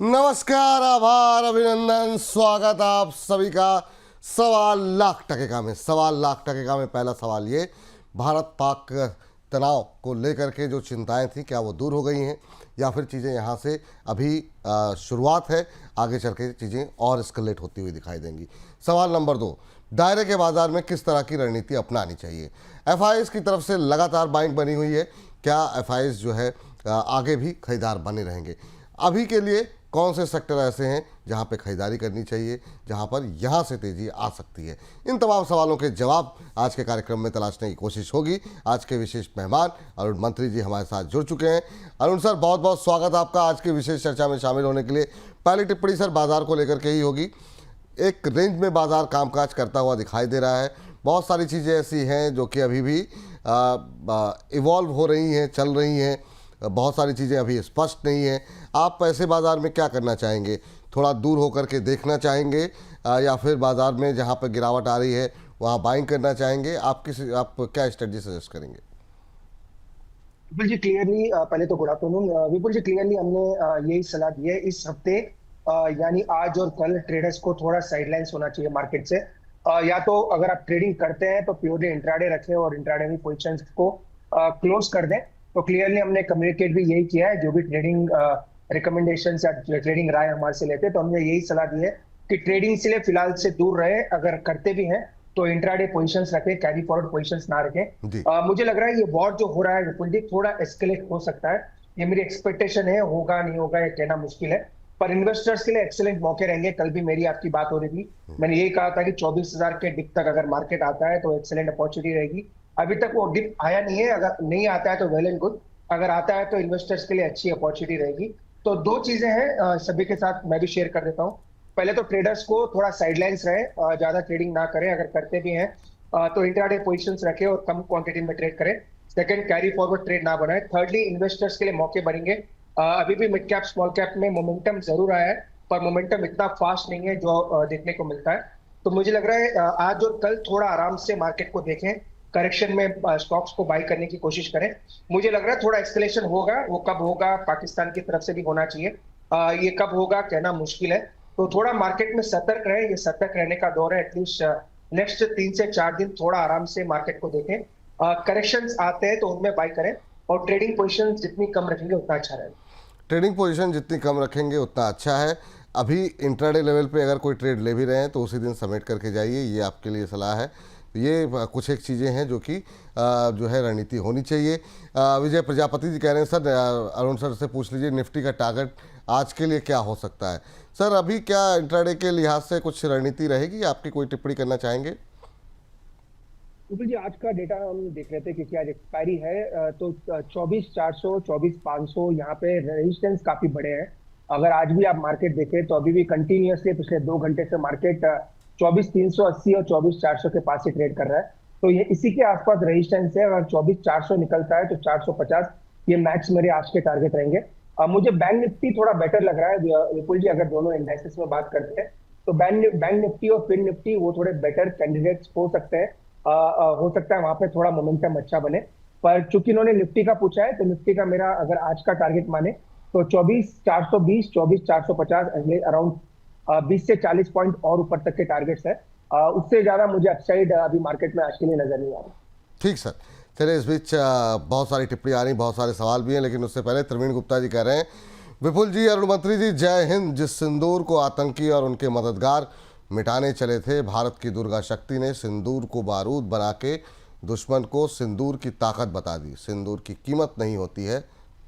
नमस्कार, आभार, अभिनंदन, स्वागत आप सभी का सवाल लाख टके में। सवाल लाख टके में पहला सवाल ये, भारत पाक तनाव को लेकर के जो चिंताएं थी क्या वो दूर हो गई हैं या फिर चीज़ें यहाँ से अभी शुरुआत है, आगे चल के चीज़ें और एस्केलेट होती हुई दिखाई देंगी। सवाल नंबर 2, दायरे के बाजार में किस तरह की रणनीति अपनानी चाहिए। एफआईएस की तरफ से लगातार बाइंग बनी हुई है, क्या एफआईएस जो है आगे भी खरीदार बने रहेंगे। अभी के लिए कौन से सेक्टर ऐसे हैं जहां पे खरीदारी करनी चाहिए, जहां पर यहां से तेजी आ सकती है। इन तमाम सवालों के जवाब आज के कार्यक्रम में तलाशने की कोशिश होगी। आज के विशेष मेहमान अरुण मंत्री जी हमारे साथ जुड़ चुके हैं। अरुण सर, बहुत बहुत स्वागत आपका आज की विशेष चर्चा में शामिल होने के लिए। पहली टिप्पणी सर बाजार को लेकर के ही होगी। एक रेंज में बाजार कामकाज करता हुआ दिखाई दे रहा है। बहुत सारी चीज़ें ऐसी हैं जो कि अभी भी इवॉल्व हो रही हैं, चल रही हैं। बहुत सारी चीज़ें अभी स्पष्ट नहीं है। आप ऐसे बाज़ार में क्या करना चाहेंगे? थोड़ा दूर होकर के देखना चाहेंगे या फिर बाज़ार में जहाँ पर गिरावट आ रही है वहाँ बाइंग करना चाहेंगे? आप क्या स्ट्रेटजी सजेस्ट करेंगे? विपुल जी क्लियरली पहले तो गुड आफ्टरनून। विपुल जी क्लियरली हमने यही सलाह दी है इस हफ्ते, यानी आज और कल ट्रेडर्स को थोड़ा साइडलाइंस होना चाहिए मार्केट से। या तो अगर आप ट्रेडिंग करते हैं तो प्योरली इंट्राडे रखें और इंट्राडे में पोजीशंस को क्लोज कर दें। तो क्लियरली हमने कम्युनिकेट भी यही किया है, जो भी ट्रेडिंग रिकमेंडेशन या ट्रेडिंग राय हमारे से लेते हैं तो हमने यही सलाह दी है कि ट्रेडिंग से फिलहाल से दूर रहे। अगर करते भी हैं तो इंट्राडे पोजीशंस रखें, कैरी फॉरवर्ड पोजीशंस ना रखें। मुझे लग रहा है ये वॉर जो हो रहा है विपुल जी थोड़ा एस्केलेट हो सकता है। ये मेरी एक्सपेक्टेशन है, होगा नहीं होगा ये कहना मुश्किल है, पर इन्वेस्टर्स के लिए एक्सेलेंट मौके रहेंगे। कल भी मेरी आपकी बात हो रही थी, मैंने यही कहा था कि 24,000 के डिप तक अगर मार्केट आता है तो एक्सेलेंट अपॉर्चुनिटी रहेगी। अभी तक वो डिप आया नहीं है, अगर नहीं आता है तो वेल एंड गुड, अगर आता है तो इन्वेस्टर्स के लिए अच्छी अपॉर्चुनिटी रहेगी। तो दो चीजें हैं सभी के साथ मैं भी शेयर कर देता हूँ। पहले तो ट्रेडर्स को थोड़ा साइडलाइंस रहे, ज्यादा ट्रेडिंग ना करें, अगर करते भी हैं तो इंट्राडे पोजीशंस रखें और कम क्वांटिटी में ट्रेड करें। सेकंड, कैरी फॉरवर्ड ट्रेड ना बनाए। थर्डली, इन्वेस्टर्स के लिए मौके बनेंगे। अभी भी मिड कैप स्मॉल कैप में मोमेंटम जरूर आया है, पर मोमेंटम इतना फास्ट नहीं है जो देखने को मिलता है। तो मुझे लग रहा है आज और कल थोड़ा आराम से मार्केट को देखें, करेक्शन में स्टॉक्स को बाय करने की कोशिश करें। मुझे लग रहा है थोड़ा एक्सकेलेशन होगा, वो कब होगा पाकिस्तान की तरफ से भी होना चाहिए, ये कब होगा कहना मुश्किल है। तो थोड़ा मार्केट में सतर्क रहे, ये सतर्क रहने का दौर है। एटलीस्ट नेक्स्ट 3 से 4 दिन थोड़ा आराम से मार्केट को देखें। करेक्शंस आते हैं तो उनमें बाय करें और ट्रेडिंग पोजीशन जितनी कम रखेंगे उतना अच्छा रहेगा। ट्रेडिंग पोजीशन जितनी कम रखेंगे उतना अच्छा है। अभी इंट्राडे लेवल पे अगर कोई ट्रेड ले भी रहे हैं तो उसी दिन समेट करके जाइए, ये आपके लिए सलाह है। ये कुछ एक चीज़ें हैं जो कि जो है रणनीति होनी चाहिए। विजय प्रजापति जी कह रहे हैं सर, अरुण सर से पूछ लीजिए निफ्टी का टारगेट आज के लिए क्या हो सकता है। सर अभी क्या इंट्राडे के लिहाज से कुछ रणनीति रहेगी, आपकी कोई टिप्पणी करना चाहेंगे? जी आज का डेटा हम देख रहे थे क्योंकि आज एक्सपायरी है, तो 24,400 24,500 यहाँ पे रेजिस्टेंस काफी बड़े हैं। अगर आज भी आप मार्केट देखें तो अभी भी कंटिन्यूअसली पिछले 2 घंटे से मार्केट 24,380 और 24,400 के पास ही ट्रेड कर रहा है। तो ये इसी के आसपास रेजिस्टेंस है। अगर 24,400 निकलता है तो 450 ये मैक्स मेरे आज के टारगेट रहेंगे। मुझे बैंक निफ्टी थोड़ा बेटर लग रहा है विपुल जी, अगर दोनों इंडेक्सेस में बात करते हैं तो बैंक निफ्टी और फिन निफ्टी वो थोड़े बेटर कैंडिडेट्स हो सकते हैं। हो सकता है वहां पे थोड़ा मोमेंटम अच्छा बने, पर चूंकि इन्होंने निफ्टी का पूछा है तो निफ्टी का मेरा अगर आज का टारगेट माने तो 24,420 24,450 अराउंड 20 से 40 पॉइंट और ऊपर तक के टारगेट्स है। उससे ज्यादा मुझे अपसाइड अभी मार्केट में आज के लिए नजर नहीं आ रहा। ठीक सर, चलिए इस बीच बहुत सारी टिप्पणी आ रही, बहुत सारे सवाल भी हैं, लेकिन उससे पहले प्रवीण गुप्ता जी कह रहे हैं, विपुल जी, अरुण मंत्री जी, जय हिंद। जिस सिंदूर को आतंकी और उनके मददगार मिटाने चले थे, भारत की दुर्गा शक्ति ने सिंदूर को बारूद बना के दुश्मन को सिंदूर की ताकत बता दी। सिंदूर की कीमत नहीं होती है,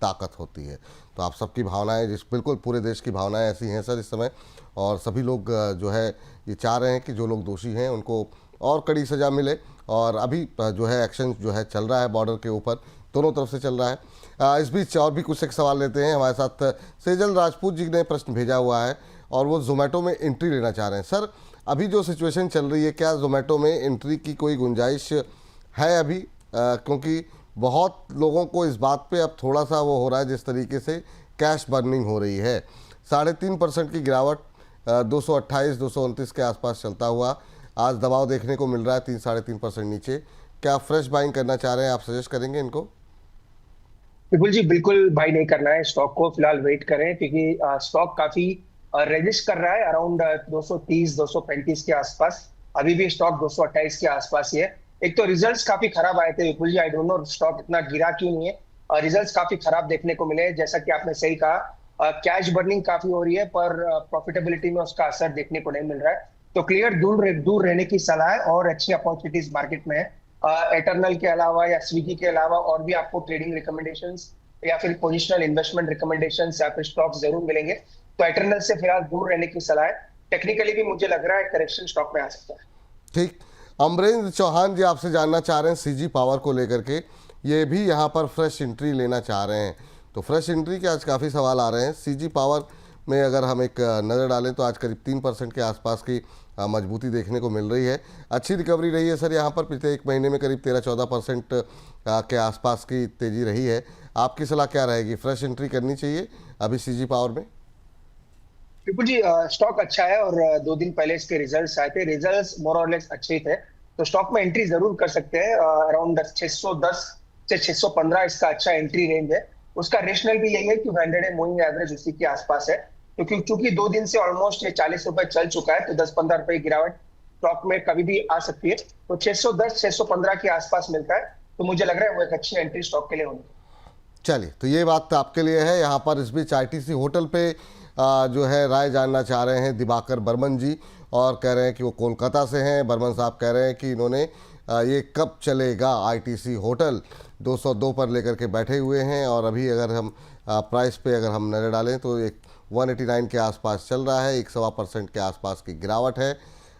ताकत होती है। तो आप सबकी भावनाएं, जिस बिल्कुल पूरे देश की भावनाएं ऐसी हैं सर इस समय, और सभी लोग जो है ये चाह रहे हैं कि जो लोग दोषी हैं उनको और कड़ी सज़ा मिले। और अभी जो है एक्शन जो है चल रहा है बॉर्डर के ऊपर, दोनों तरफ से चल रहा है। इस बीच और भी कुछ एक सवाल लेते हैं। हमारे साथ सेजल राजपूत जी ने प्रश्न भेजा हुआ है और वो जोमेटो में एंट्री लेना चाह रहे हैं। सर अभी जो सिचुएशन चल रही है, क्या जोमेटो में एंट्री की कोई गुंजाइश है अभी? क्योंकि बहुत लोगों को इस बात पे अब थोड़ा सा वो हो रहा है, जिस तरीके से कैश बर्निंग हो रही है। 3.5% की गिरावट 228 229 के आसपास चलता हुआ आज दबाव देखने को मिल रहा है 3 साढ़े 3% नीचे। क्या फ्रेश बाइंग करना चाह रहे हैं आप, सजेस्ट करेंगे इनको? विपुल जी बिल्कुल बाई नहीं करना है स्टॉक को, फिलहाल वेट करें क्योंकि स्टॉक काफी रेजिस्ट कर रहा है अराउंड 230 235 के आसपास। अभी भी स्टॉक 228 के आसपास ही है। एक तो रिजल्ट्स काफी खराब आए थे विपुल ji, I don't know stock इतना गिरा क्यों नहीं है। रिजल्ट्स काफी खराब देखने को मिले, जैसा कि आपने सही कहा कैश बर्निंग काफी हो रही है पर प्रॉफिटेबिलिटी में उसका असर देखने को नहीं मिल रहा है। तो क्लियर दूर रहने की सलाह है और अच्छी अपॉर्चुनिटीज मार्केट में है। एटर्नल के अलावा या स्विगी के अलावा और भी आपको ट्रेडिंग रिकमेंडेशंस या फिर पोजिशनल इन्वेस्टमेंट रिकमेंडेशंस या फिर स्टॉक्स जरूर मिलेंगे। तो एटर्नल से फिलहाल दूर रहने की सलाह है। टेक्निकली भी मुझे लग रहा है करेक्शन स्टॉक में आ सकता है। ठीक। अमरेंद्र चौहान जी आपसे जानना चाह रहे हैं सीजी पावर को लेकर के, ये भी यहाँ पर फ्रेश एंट्री लेना चाह रहे हैं। तो फ्रेश एंट्री के आज काफ़ी सवाल आ रहे हैं। सीजी पावर में अगर हम एक नज़र डालें तो आज करीब 3% के आसपास की मजबूती देखने को मिल रही है। अच्छी रिकवरी रही है सर यहाँ पर, पिछले एक महीने में करीब 13-14% के आसपास की तेज़ी रही है। आपकी सलाह क्या रहेगी, फ्रेश एंट्री करनी चाहिए अभी सीजी पावर में? विपुल जी स्टॉक अच्छा है और 2 दिन पहले इसके रिजल्ट्स आए थे, रिजल्ट्स मोर और लेस अच्छे ही थे। तो स्टॉक में एंट्री जरूर कर सकते हैं। अराउंड 610 से 615 इसका अच्छा एंट्री रेंज है। उसका रेशनल भी यही है कि 100 मूविंग एवरेज उसी के आसपास है। क्योंकि चूंकि 2 दिन से ऑलमोस्ट ये 40 रुपए चल चुका है, तो 10-15 रुपए की गिरावट स्टॉक में कभी भी आ सकती है। तो 610-615 के आसपास मिलता है, तो मुझे लग रहा है वो एक अच्छी एंट्री स्टॉक के लिए होगी। चलिए, तो ये बात आपके लिए है। यहाँ पर इस बीच आईटीसी होटल पे जो है राय जानना चाह रहे हैं दिवाकर बर्मन जी, और कह रहे हैं कि वो कोलकाता से हैं। बर्मन साहब कह रहे हैं कि इन्होंने ये कब चलेगा आईटीसी होटल 202 पर लेकर के बैठे हुए हैं, और अभी अगर हम प्राइस पे अगर हम नज़र डालें तो एक 189 के आसपास चल रहा है, 1.25% के आसपास की गिरावट है।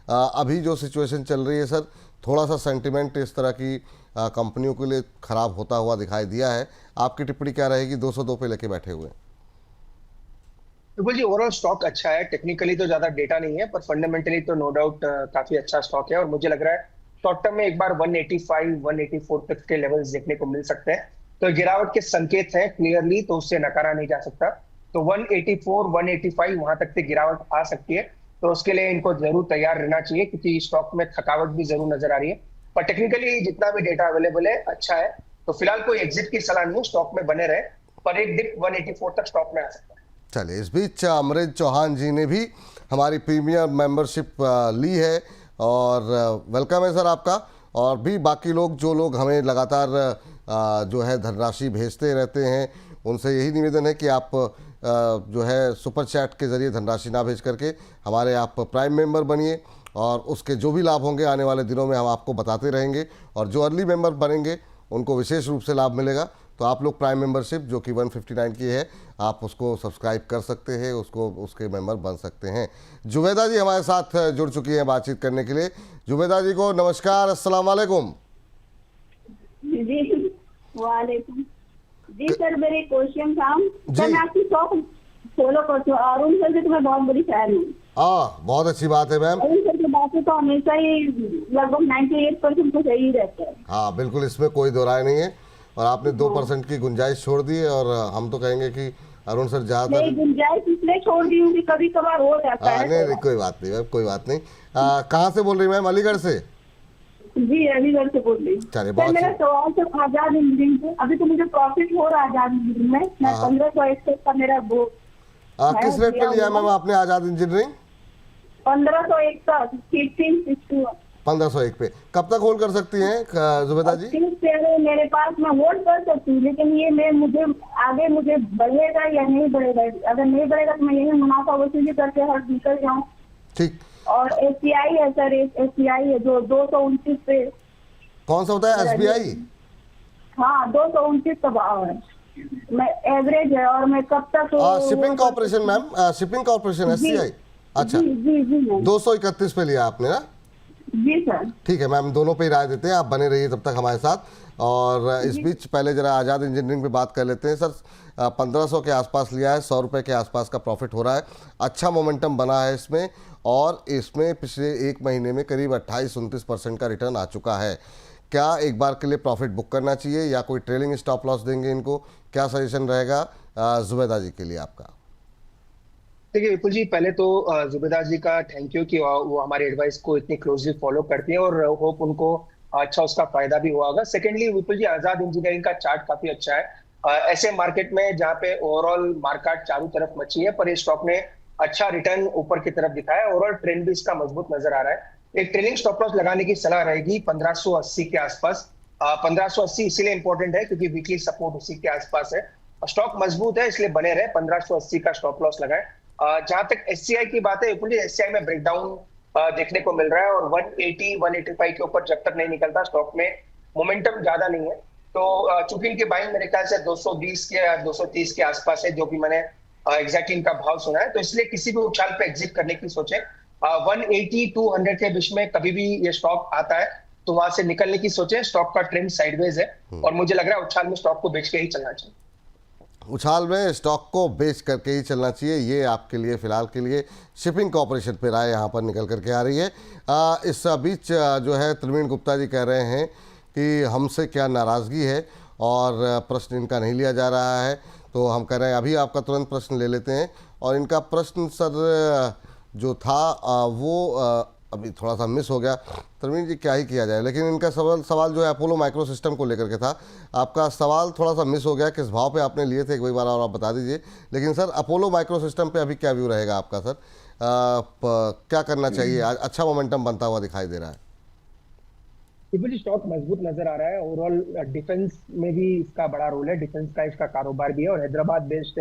अभी जो सिचुएशन चल रही है सर, थोड़ा सा सेंटिमेंट इस तरह की कंपनियों के लिए ख़राब होता हुआ दिखाई दिया है। आपकी टिप्पणी क्या रहेगी 202 पे लेके बैठे हुए? बिल्कुल जी, ओवरऑल स्टॉक अच्छा है। टेक्निकली तो ज्यादा डेटा नहीं है पर फंडामेंटली तो नो डाउट काफी अच्छा स्टॉक है। और मुझे लग रहा है शॉर्ट टर्म में एक बार 185 184 तक के लेवल्स देखने को मिल सकते हैं। तो गिरावट के संकेत हैं क्लियरली, तो उससे नकारा नहीं जा सकता। तो 184 185 वहां तक से गिरावट आ सकती है, तो उसके लिए इनको जरूर तैयार रहना चाहिए क्योंकि स्टॉक में थकावट भी जरूर नजर आ रही है। पर टेक्निकली जितना भी डेटा अवेलेबल है अच्छा है। तो फिलहाल कोई एग्जिट की सलाह नहीं, स्टॉक में बने रहे, पर एक डिप 184 तक स्टॉक में आ सकता है। चलिए, इस बीच अमरेंद्र चौहान जी ने भी हमारी प्रीमियर मेंबरशिप ली है, और वेलकम है सर आपका। और भी बाकी लोग जो लोग हमें लगातार जो है धनराशि भेजते रहते हैं, उनसे यही निवेदन है कि आप जो है सुपर चैट के ज़रिए धनराशि ना भेज करके हमारे आप प्राइम मेंबर बनिए, और उसके जो भी लाभ होंगे आने वाले दिनों में हम आपको बताते रहेंगे। और जो अर्ली मेंबर बनेंगे उनको विशेष रूप से लाभ मिलेगा। तो आप लोग प्राइम मेंबरशिप जो कि 159 की है, आप उसको सब्सक्राइब कर सकते हैं, उसको उसके मेंबर बन सकते हैं। जुबैदा जी हमारे साथ जुड़ चुकी हैं बातचीत करने के लिए। जुबैदा जी को नमस्कार, अस्सलाम वालेकुम। जी वालेकुम। जी सर, मेरे क्वेश्चन था सर, मैं आपकी शॉप फॉलो करती हूँ। अरुण सर की तो मैं बहुत बड़ी फैन हूँ। बहुत अच्छी बात है मैम। अरुण सर की बातें तो हमेशा ही लगभग 98% तो सही रहता है। हाँ बिल्कुल, इसमें कोई दो राय नहीं है। और आपने 2% की गुंजाइश छोड़ दी है, और हम तो कहेंगे कि अरुण सर ज़्यादातर नहीं, गुंजाइश इसलिए छोड़ दी हूँ कि कभी कभार हो जाता है। नहीं, कोई बात नहीं मैम, कोई बात नहीं। कहाँ से बोल रही मैम? अलीगढ़ से? जी अलीगढ़ से बोल रही हूँ। चलिए, सर बहुत मेरा सवाल सर आजाद इंजीनियरिंग से, अभी तो मुझे प्रॉफिट हो रहा है आजाद इंजीनियरिंग में। मैं 1501 का मेरा वो किस रेट पे लिया है मैम आपने आज़ाद इंजीनियरिंग? 1501 का 1561। 1501 पे कब तक होल्ड कर सकती हैं जुबैदा जी? मेरे पास मैं होल्ड कर सकती हूँ, लेकिन ये मैं मुझे आगे मुझे बढ़ेगा या नहीं बढ़ेगा। अगर नहीं बढ़ेगा तो मैं यही मुनाफा वसूली करके हर निकल जाऊँ। ठीक। और एसबीआई है सर, एसबीआई है जो 229 पे। कौन सा होता है एसबीआई? हाँ 229 का भाव है, मैं एवरेज है। और मैं कब तक shipping corporation ma'am, shipping corporation SCI. अच्छा, जी जी जी मैम। 231 पे लिया आपने ना? जी सर। ठीक है मैम, दोनों पे ही राय देते हैं, आप बने रहिए तब तक हमारे साथ। और इस बीच पहले जरा आज़ाद इंजीनियरिंग पे बात कर लेते हैं सर। 1500 के आसपास लिया है, 100 रुपये के आसपास का प्रॉफिट हो रहा है। अच्छा मोमेंटम बना है इसमें, और इसमें पिछले एक महीने में करीब 28-29% का रिटर्न आ चुका है। क्या एक बार के लिए प्रॉफिट बुक करना चाहिए या कोई ट्रेलिंग स्टॉप लॉस देंगे इनको? क्या सजेशन रहेगा जुबैदा जी के लिए आपका? देखिए विपुल जी, पहले तो जुबेदा जी का थैंक यू कि वो हमारे एडवाइस को इतनी क्लोजली फॉलो करती हैं, और होप उनको अच्छा उसका फायदा भी हुआ होगा। सेकेंडली विपुल जी, आजाद इंजीनियरिंग का चार्ट काफी अच्छा है। ऐसे मार्केट में जहां पे ओवरऑल मार्केट चारों तरफ मची है, पर ये स्टॉक ने अच्छा रिटर्न ऊपर की तरफ दिखाया। ओवरऑल ट्रेंड भी इसका मजबूत नजर आ रहा है। एक ट्रेलिंग स्टॉप लॉस लगाने की सलाह रहेगी 1580 के आसपास। 1580 इसीलिए इंपॉर्टेंट है क्योंकि वीकली सपोर्ट उसी के आसपास है। स्टॉक मजबूत है इसलिए बने रहे, 1580 का स्टॉप लॉस लगाए। जहां तक एससीआई की बात है, एससीआई में ब्रेकडाउन देखने को मिल रहा है, और 180 185 के ऊपर जब तक नहीं निकलता स्टॉक में मोमेंटम ज्यादा नहीं है। तो चूंकि इनकी बाइंग मेरे ख्याल से 220 के 230 के आसपास है, जो भी मैंने एग्जैक्टली इनका भाव सुना है, तो इसलिए किसी भी उछाल पे एग्जिट करने की सोचे। 180 200 के बीच में कभी भी ये स्टॉक आता है तो वहां से निकलने की सोचे। स्टॉक का ट्रेंड साइडवेज है और मुझे लग रहा है उछाल में स्टॉक को बेच के ही चलना चाहिए। उछाल में स्टॉक को बेच करके ही चलना चाहिए, ये आपके लिए फिलहाल के लिए शिपिंग कॉरपोरेशन पे राय यहाँ पर निकल करके आ रही है। इस बीच जो है प्रवीण गुप्ता जी कह रहे हैं कि हमसे क्या नाराज़गी है और प्रश्न इनका नहीं लिया जा रहा है, तो हम कह रहे हैं अभी आपका तुरंत प्रश्न ले लेते हैं। और इनका प्रश्न सर जो था वो अभी थोड़ा सा मिस हो गया। प्रवीण जी क्या ही किया जाए, लेकिन इनका सवाल जो है अपोलो माइक्रो सिस्टम को लेकर के था। आपका सवाल थोड़ा सा मिस हो गया, किस भाव पे आपने लिए थे एक बार और आप बता दीजिए। लेकिन सर अपोलो माइक्रो सिस्टम पे अभी क्या व्यू रहेगा आपका सर? क्या करना चाहिए? आज अच्छा मोमेंटम बनता हुआ दिखाई दे रहा है। स्टॉक मजबूत नजर आ रहा है। ओवरऑल डिफेंस में भी इसका बड़ा रोल है, डिफेंस का इसका कारोबार भी है, और हैदराबाद बेस्ड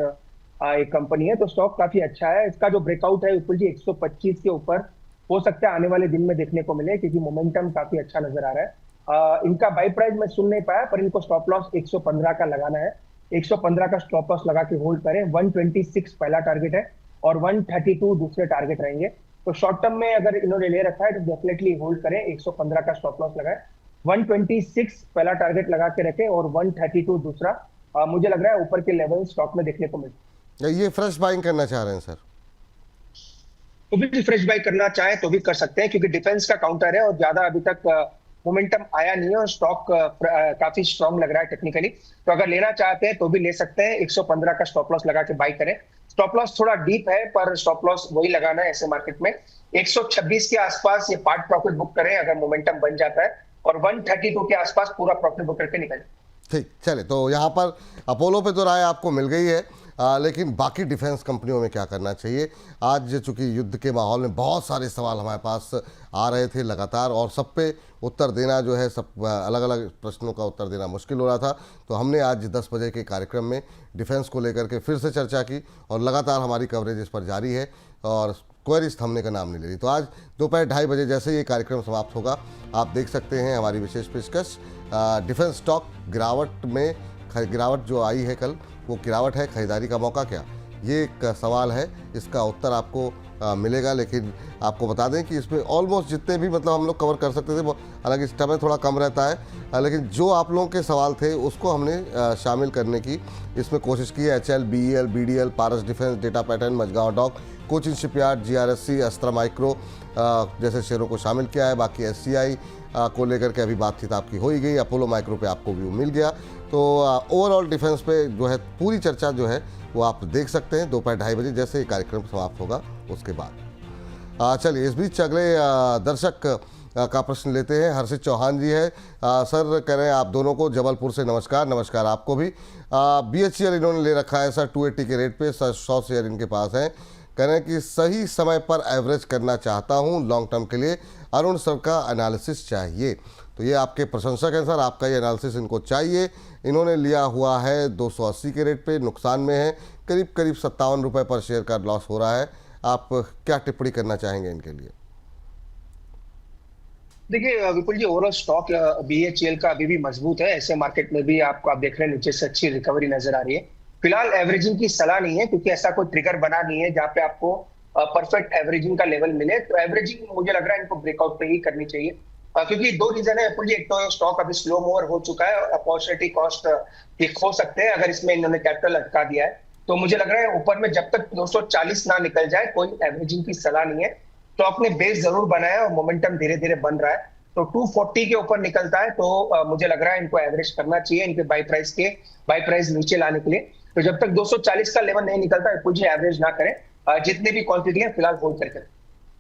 एक कंपनी है, तो स्टॉक काफी अच्छा है। इसका जो ब्रेकआउट है विपुल जी 125 के ऊपर हो सकता है आने वाले दिन में देखने को मिले, क्योंकि मोमेंटम काफी अच्छा नजर आ रहा है। इनका बाई प्राइस मैं सुन नहीं पाया, पर इनको स्टॉप लॉस 115 का लगाना है। 115 का स्टॉप लॉस लगा के होल्ड करें। 126 पहला टारगेट है और 132 दूसरे टारगेट रहेंगे। तो शॉर्ट टर्म में अगर इन्होंने ले रखा है तो डेफिनेटली होल्ड करें, 115 का स्टॉप लॉस लगाए। 126 पहला टारगेट लगा के रखें और 132 दूसरा। मुझे लग रहा है ऊपर के लेवल स्टॉक में देखने को मिलते। ये फ्रेश बाइंग करना चाह रहे हैं सर? तो भी फ्रेश बाई करना चाहे तो भी कर सकते हैं, क्योंकि डिफेंस का काउंटर है और ज्यादा अभी तक मोमेंटम आया नहीं है और स्टॉक काफी स्ट्रांग लग रहा है टेक्निकली। तो अगर लेना चाहते हैं तो भी ले सकते हैं। 115 का स्टॉप लॉस लगा के बाई करें। स्टॉप लॉस थोड़ा डीप है, पर स्टॉप लॉस वही लगाना है ऐसे मार्केट में। 126 के आसपास ये पार्ट प्रॉफिट बुक करें अगर मोमेंटम बन जाता है, और 132 के आसपास पूरा प्रॉफिट बुक करके निकले। ठीक, चले तो यहाँ पर अपोलो पे तो राय आपको मिल गई है, लेकिन बाकी डिफेंस कंपनियों में क्या करना चाहिए? आज चूंकि युद्ध के माहौल में बहुत सारे सवाल हमारे पास आ रहे थे लगातार, और सब पे उत्तर देना जो है, सब अलग अलग प्रश्नों का उत्तर देना मुश्किल हो रहा था, तो हमने आज 10 बजे के कार्यक्रम में डिफेंस को लेकर के फिर से चर्चा की, और लगातार हमारी कवरेज इस पर जारी है और क्वेरीज थमने का नाम नहीं ले रही। तो आज दोपहर 2:30 बजे जैसे ये कार्यक्रम समाप्त होगा, आप देख सकते हैं हमारी विशेष पेशकश। डिफेंस स्टॉक गिरावट जो आई है कल, वो गिरावट है खरीदारी का मौका क्या? ये एक सवाल है, इसका उत्तर आपको मिलेगा। लेकिन आपको बता दें कि इसमें ऑलमोस्ट जितने भी मतलब हम लोग कवर कर सकते थे, हालांकि समय थोड़ा कम रहता है, लेकिन जो आप लोगों के सवाल थे उसको हमने शामिल करने की इसमें कोशिश की है। HL, BEL, BDL, Paras defence, data pattern, Mazagon dock, Cochin shipyard, GRSC, Astra micro जैसे शेयरों को शामिल किया है। बाकी SCI को लेकर के अभी बातचीत आपकी हो ही गई। अपोलो माइक्रो पे आपको व्यू मिल गया। तो ओवरऑल डिफेंस पे जो है पूरी चर्चा जो है वो आप देख सकते हैं दोपहर 2:30 बजे जैसे ही कार्यक्रम समाप्त होगा उसके बाद। चलिए इस बीच अगले दर्शक का प्रश्न लेते हैं। हर्षित चौहान जी है। सर कह रहे हैं आप दोनों को जबलपुर से नमस्कार। नमस्कार आपको भी। BHEL इन्होंने ले रखा है सर 280 के रेट पे, सर 100 शेयर इनके पास हैं। कह रहे हैं कि सही समय पर एवरेज करना चाहता हूं लॉन्ग टर्म के लिए, अरुण सर का एनालिसिस चाहिए। तो ये आपके प्रशंसक हैं सर, आपका ये एनालिसिस इनको चाहिए। इन्होंने लिया हुआ है 280 के रेट पे, नुकसान में है, करीब 57 रुपये पर शेयर का लॉस हो रहा है। आप क्या टिप्पणी करना चाहेंगे इनके लिए? देखिए विपुल जी, ओवरऑल स्टॉक BHEL का अभी भी मजबूत है। ऐसे मार्केट में भी आप देख रहे हैं नीचे से अच्छी रिकवरी नजर आ रही है। फिलहाल एवरेजिंग की सलाह नहीं है, क्योंकि ऐसा कोई ट्रिगर बना नहीं है जहां पे आपको परफेक्ट एवरेजिंग का लेवल मिले। तो एवरेजिंग मुझे लग रहा है इनको ब्रेकआउट पे ही करनी चाहिए, क्योंकि दो रीजन है विपुल जी। एक तो स्टॉक अभी स्लो मूवर हो चुका है और अपॉर्चुनिटी कॉस्ट हो सकते हैं अगर इसमें इन्होंने कैपिटल अटका दिया है। तो मुझे लग रहा है ऊपर में जब तक 240 ना निकल जाए कोई एवरेजिंग की सलाह नहीं है। तो अपने बेस जरूर बनाया और मोमेंटम धीरे धीरे बन रहा है। तो 240 के ऊपर निकलता है तो मुझे लग रहा है इनको एवरेज करना चाहिए इनके बाई प्राइस नीचे लाने के लिए। तो जब तक 240 का लेवल नहीं निकलता विपुल जी एवरेज ना करें, जितने भी क्वांटिटी है फिलहाल होल्ड करके।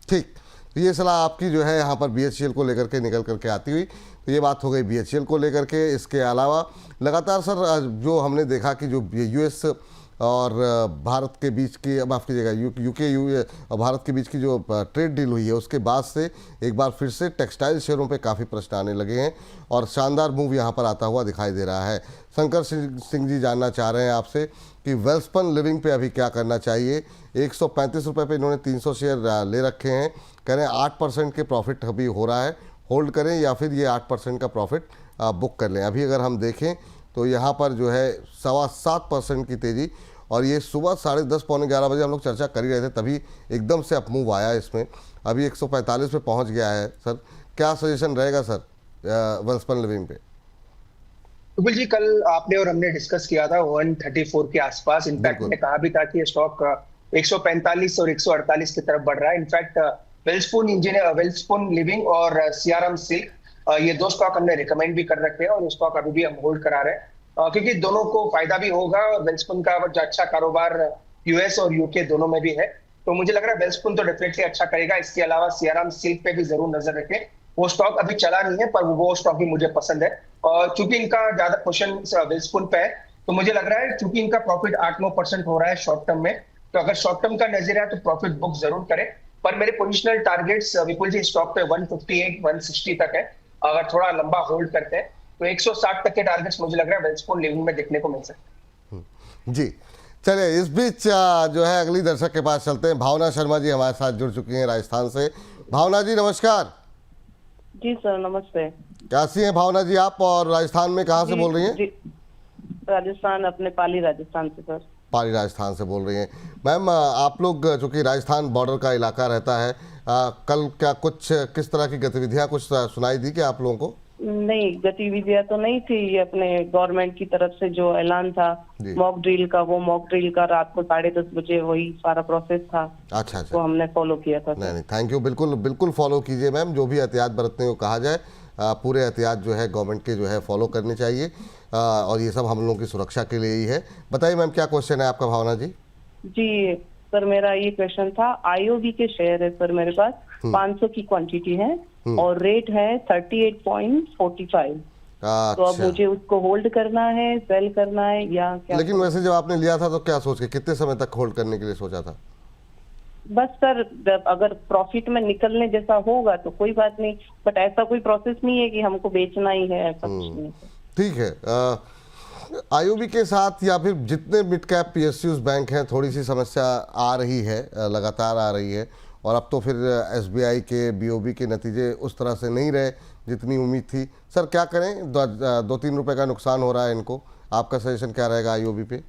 ठीक, तो ये सलाह आपकी जो है यहाँ पर BHEL को लेकर के निकल करके आती हुई। तो ये बात हो गई BHEL को लेकर के। इसके अलावा लगातार सर जो हमने देखा कि जो US और भारत के बीच की, माफ़ कीजिएगा, UK और भारत के बीच की जो ट्रेड डील हुई है उसके बाद से एक बार फिर से टेक्सटाइल शेयरों पे काफ़ी प्रश्न आने लगे हैं और शानदार मूव यहाँ पर आता हुआ दिखाई दे रहा है। शंकर सिंह जी जानना चाह रहे हैं आपसे कि वेल्सपन लिविंग पे अभी क्या करना चाहिए। 135 रुपये पे इन्होंने 300 शेयर ले रखे हैं, कह रहे हैं 8% के प्रॉफिट अभी हो रहा है, होल्ड करें या फिर ये 8% का प्रॉफिट बुक कर लें। अभी अगर हम देखें तो यहाँ पर जो है 7.25% की तेज़ी, और ये सुबह 10:30 पौने 11 बजे हम लोग चर्चा कर ही रहे थे, तभी एकदम से अप मूव आया इसमें। अभी 145 पे पहुँच गया है। सर क्या सजेशन रहेगा सर वेल्सपन लिविंग पे? बिल्कुल जी, कल आपने और हमने डिस्कस किया था 134 के आसपास। इनफैक्ट मैंने कहा भी था कि स्टॉक 145 और 148 की तरफ बढ़ रहा है। इनफैक्ट वेल्सपन लिविंग और सीआरएम सिल्क, ये दो स्टॉक हमने रिकमेंड भी कर रखे हैं और स्टॉक अभी भी हम होल्ड करा रहे हैं, क्योंकि दोनों को फायदा भी होगा और वेल्सपन का अच्छा कारोबार US और UK दोनों में भी है। तो मुझे लग रहा है वेल्सपन तो डेफिनेटली अच्छा करेगा। इसके अलावा सीआरएम सिल्क पे भी जरूर नजर रखें। वो स्टॉक अभी चला नहीं है पर वो स्टॉक भी मुझे पसंद है, और चूंकि इनका ज्यादा क्वेश्चन वेल्सपन पे है तो मुझे लग रहा है चूंकि इनका प्रॉफिट 8-9% हो रहा है शॉर्ट टर्म में, तो अगर शॉर्ट टर्म का नजरिया है तो प्रॉफिट बुक जरूर करें। पर मेरे पोजिशनल टारगेट्स विपुल जी स्टॉक पे 158-160 तक है। अगर थोड़ा लंबा होल्ड करते हैं तो 160 तक के टारगेट्स मुझे लग रहा है वेल्सपन लिविंग में देखने को मिल सकते हैं। जी चलिए, इस बीच जो है अगली दर्शक के पास चलते हैं। भावना शर्मा जी हमारे साथ जुड़ चुकी हैं राजस्थान से। भावना जी नमस्कार। जी सर नमस्ते। कैसी हैं भावना जी आप, और राजस्थान में कहाँ से बोल रही हैं? राजस्थान, अपने पाली राजस्थान से सर। पाली राजस्थान से बोल रही हैं। मैम आप लोग चूँकि राजस्थान बॉर्डर का इलाका रहता है, कल क्या कुछ किस तरह की गतिविधियाँ कुछ सुनाई दी क्या आप लोगों को? नहीं, गतिविधियां तो नहीं थी। ये अपने गवर्नमेंट की तरफ से जो ऐलान था मॉक ड्रिल का, वो मॉक ड्रिल का रात को 10:30 बजे वही सारा प्रोसेस था। अच्छा वो हमने फॉलो किया था। नहीं थैंक यू, बिल्कुल बिल्कुल फॉलो कीजिए मैम। जो भी एहतियात बरतने को कहा जाए, पूरे एहतियात जो है गवर्नमेंट के जो है फॉलो करने चाहिए, और ये सब हम लोगों की सुरक्षा के लिए ही है। बताइए मैम क्या क्वेश्चन है आपका भावना जी? जी सर, मेरा ये क्वेश्चन था, IOB के शेयर है सर मेरे पास, 500 की क्वांटिटी है और रेट है 38.45। तो अब मुझे उसको होल्ड करना है, सेल करना है या क्या? लेकिन वैसे जब आपने लिया था तो क्या सोच के, कितने समय तक होल्ड करने के लिए सोचा था? बस सर, अगर प्रॉफिट में निकलने जैसा होगा तो कोई बात नहीं, बट ऐसा कोई प्रोसेस नहीं है कि हमको बेचना ही है, ऐसा कुछ नहीं। ठीक है, IOB के साथ या फिर जितने मिड कैप PSUs बैंक हैं, थोड़ी सी समस्या आ रही है, लगातार आ रही है, और अब तो फिर SBI के BOB के नतीजे उस तरह से नहीं रहे जितनी उम्मीद थी। सर क्या करें, 2-3 रुपए का नुकसान हो रहा है इनको, आपका सजेशन क्या रहेगा IOB पे?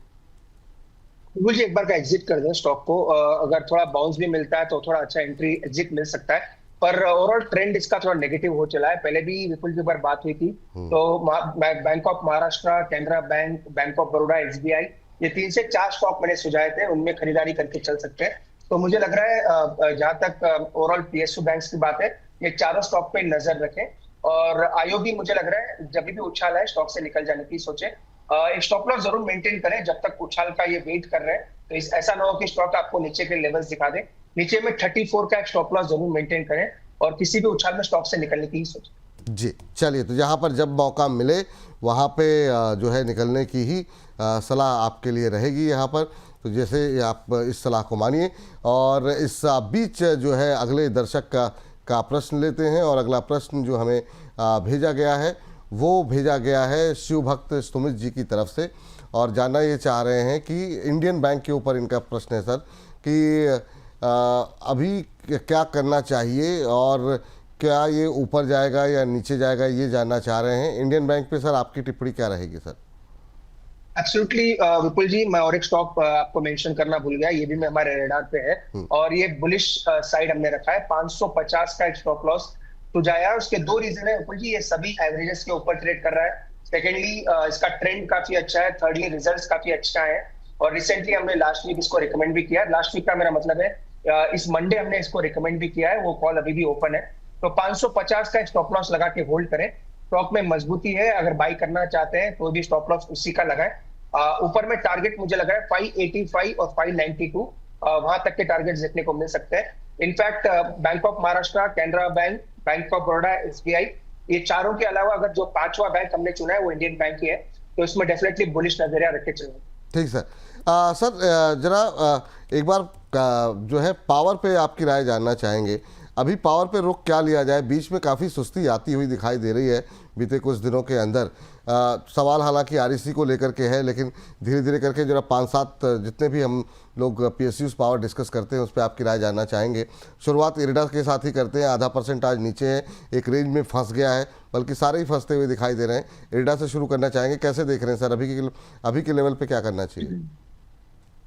मुझे एक बार का एग्जिट कर दें स्टॉक को। अगर थोड़ा बाउंस भी मिलता है तो थोड़ा अच्छा एंट्री एग्जिट मिल सकता है, पर ओवरऑल ट्रेंड इसका थोड़ा नेगेटिव हो चला है। पहले भी विपुल की बार बात हुई थी तो bank of Maharashtra, Canara bank, bank of Baroda, SBI, ये 3 से 4 स्टॉक मैंने सुझाए थे, उनमें खरीदारी करके चल सकते हैं। तो मुझे लग रहा है जहां तक ओवरऑल PSU बैंक्स की बात है, ये चारों स्टॉक पे नजर रखें। और IOB मुझे लग रहा है जब भी उछाल है स्टॉक से निकल जाने की सोचे। एक स्टॉप लॉस जरूर मेंटेन करें जब तक उछाल का ये वेट कर रहे हैं, तो ऐसा ना हो कि स्टॉक आपको नीचे के लेवल्स दिखा दे। नीचे में 34 का एक स्टॉप लॉस जरूर मेंटेन करें और किसी भी उछाल में स्टॉक से निकलने की सोचें। जी चलिए, तो जहाँ पर जब मौका मिले वहाँ पे जो है निकलने की ही सलाह आपके लिए रहेगी यहाँ पर। तो जैसे आप इस सलाह को मानिए, और इस बीच जो है अगले दर्शक का प्रश्न लेते हैं, और अगला प्रश्न जो हमें भेजा गया है वो भेजा गया है शिव भक्त सुमित जी की तरफ से, और जानना ये चाह रहे हैं कि इंडियन बैंक के ऊपर इनका प्रश्न है सर, कि अभी क्या करना चाहिए और क्या ये ऊपर जाएगा या नीचे जाएगा, ये जानना चाह रहे हैं। इंडियन बैंक पे सर आपकी टिप्पणी क्या रहेगी सर? एब्सोल्युटली विपुल जी, मैं और एक स्टॉक आपको मेंशन करना भूल गया, ये भी मैं हमारे रेडार पे है और ये बुलिश साइड हमने रखा है। 550 का एक स्टॉप लॉस सुझाया। उसके 2 रीजन है विपुल जी, ये सभी एवरेजेस के ऊपर ट्रेड कर रहा है। सेकेंडली इसका ट्रेंड काफी अच्छा है। थर्डली रिजल्ट्स काफी अच्छा है, और रिसेंटली हमने लास्ट वीक इसको रिकमेंड भी किया। लास्ट वीक का मेरा मतलब है इस मंडे हमने इसको रिकमेंड भी किया है, वो कॉल अभी भी ओपन है। तो 550 का स्टॉप लॉस लगा के होल्ड करें। स्टॉक में मजबूती है, अगर बाई करना चाहते हैं तो भी स्टॉप लॉस उसी का लगाएं। ऊपर में टारगेट मुझे लगा है 585 और 592। वहां तक के टारगेट्स देखने को मिल सकते हैं। In fact bank of Maharashtra, Canara bank, bank of Baroda, SBI, ये चारों के अलावा अगर जो पांचवा बैंक हमने चुना है वो इंडियन बैंक ही है, तो इसमें डेफिनेटली बुलिश नजरिया रखे चलेंगे। ठीक सर। सर जरा एक बार जो है पावर पे आपकी राय जानना चाहेंगे। अभी पावर पे रुख क्या लिया जाए? बीच में काफ़ी सुस्ती आती हुई दिखाई दे रही है बीते कुछ दिनों के अंदर। सवाल हालांकि आरईसी को लेकर के है, लेकिन धीरे धीरे करके जरा 5-7 जितने भी हम लोग पीएसयूज पावर डिस्कस करते हैं उस पर आपकी राय जानना चाहेंगे। शुरुआत इरिडा के साथ ही करते हैं। आधा % आज नीचे है, एक रेंज में फंस गया है, बल्कि सारे ही फंसते हुए दिखाई दे रहे हैं। इरिडा से शुरू करना चाहेंगे, कैसे देख रहे हैं सर अभी के लेवल पे क्या करना चाहिए?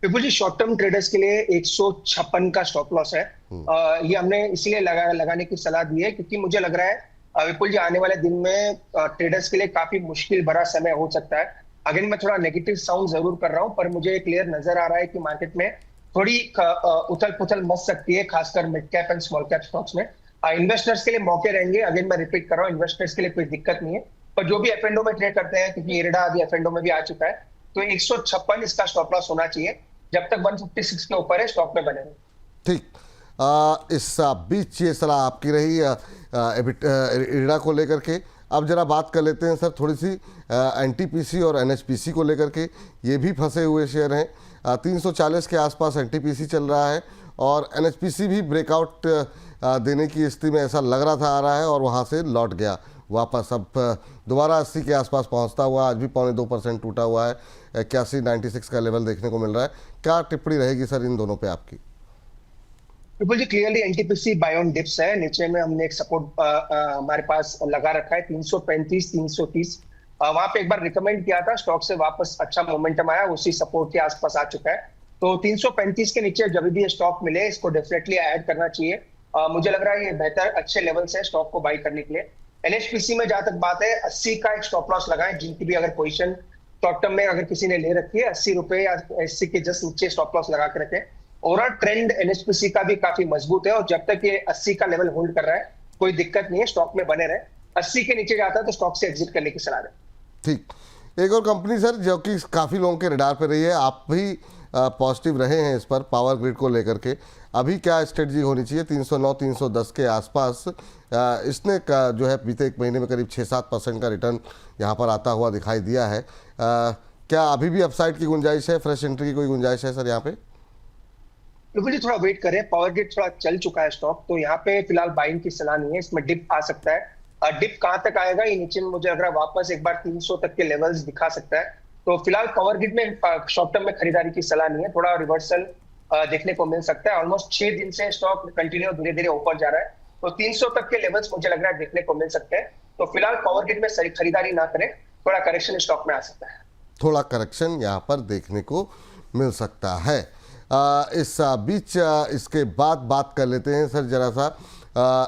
विपुल जी, शॉर्ट टर्म ट्रेडर्स के लिए 156 का स्टॉप लॉस है। ये हमने इसलिए लगाने की सलाह दी है क्योंकि मुझे लग रहा है विपुल जी आने वाले दिन में ट्रेडर्स के लिए काफी मुश्किल भरा समय हो सकता है। अगेन मैं थोड़ा नेगेटिव साउंड जरूर कर रहा हूं, पर मुझे क्लियर नजर आ रहा है कि मार्केट में थोड़ी उथल पुथल मच सकती है, खासकर mid cap and small cap stocks में। इन्वेस्टर्स के लिए मौके रहेंगे। अगेन मैं रिपीट कर रहा हूँ, इन्वेस्टर्स के लिए कोई दिक्कत नहीं है, पर जो भी एफएनडो में ट्रेड करते हैं, क्योंकि इरिडा अभी एफएनडो में भी आ चुका है, तो 156 इसका स्टॉप लॉस होना चाहिए। जब तक 156 के ऊपर है स्टॉक में बने। ठीक। इस बीच ये सलाह आपकी रही इरिडा को लेकर के। अब जरा बात कर लेते हैं सर थोड़ी सी एनटीपीसी और एनएचपीसी को लेकर के। ये भी फंसे हुए शेयर हैं। 340 के आसपास एनटीपीसी चल रहा है और एनएचपीसी भी ब्रेकआउट देने की स्थिति में ऐसा लग रहा था आ रहा है और वहाँ से लौट गया वापस। अब दोबारा 80 के आसपास पहुंचता हुआ आज भी 0.2% टूटा हुआ है। 81-96 का लेवल देखने को मिल रहा है। क्या टिप्पणी रहेगी सर इन दोनों पे आपकी? बिल्कुल जी, clearly NTPC buy on dips है। नीचे में हमने एक सपोर्ट हमारे पास लगा रखा है 335-330। वहां पे एक बार रिकमेंड किया था, स्टॉक से वापस अच्छा मोमेंटम आया, उसी सपोर्ट के आसपास आ चुका है। तो 335 के नीचे जब भी ये स्टॉक मिले इसको डेफिनेटली ऐड करना चाहिए। मुझे लग रहा है ये बेहतर अच्छे लेवल से स्टॉक को बाई करने के लिए। एनएचपीसी में जहां तक बात है 80 का एक स्टॉप लॉस लगाएं, जिनकी भी अगर पोजीशन शॉर्ट टर्म में अगर किसी ने ले रखी है 80 रुपए या 80 के जस्ट नीचे स्टॉप लॉस लगा के रखें। ओवरऑल ट्रेंड एनएचपीसी का भी काफी मजबूत है और जब तक ये 80 का लेवल होल्ड कर रहा है कोई दिक्कत नहीं है, स्टॉक में बने रहे। 80 के नीचे जाता है तो स्टॉक से एग्जिट करने की सलाह है। ठीक। एक और कंपनी सर जो कि काफ़ी लोगों के रडार पे रही है, आप भी पॉजिटिव रहे हैं इस पर, पावर ग्रिड को लेकर के। अभी क्या स्ट्रेटजी होनी चाहिए? 309-310 के आसपास इसने जो है बीते एक महीने में करीब 6-7% का रिटर्न यहाँ पर आता हुआ दिखाई दिया है। क्या अभी भी अपसाइड की गुंजाइश है? फ्रेश एंट्री की कोई गुंजाइश है सर यहाँ पे? बिल्कुल जी, थोड़ा वेट करें। पावर ग्रिड थोड़ा चल चुका है स्टॉक, तो यहाँ पे फिलहाल बाइंग की सलाह नहीं है। इसमें डिप आ सकता है। डिप कहां तक आएगा ये नीचे में मुझे लग रहा है वापस एक बार 300 तक के लेवल्स दिखा सकता है। तो फिलहाल पावर ग्रिड में शॉर्ट टर्म में खरीदारी की सलाह नहीं है। थोड़ा रिवर्सल देखने को मिल सकता है। ऑलमोस्ट 6 दिन से स्टॉक कंटिन्यू धीरे धीरे ऊपर जा रहा है, तो 300 तक के लेवल्स मुझे लग रहा है देखने को मिल सकते हैं। तो फिलहाल पावर ग्रिड में खरीदारी ना करें, थोड़ा करेक्शन स्टॉक में आ सकता है। थोड़ा करेक्शन यहाँ पर देखने को मिल सकता है। इस बीच इसके बाद बात कर लेते हैं सर जरा सा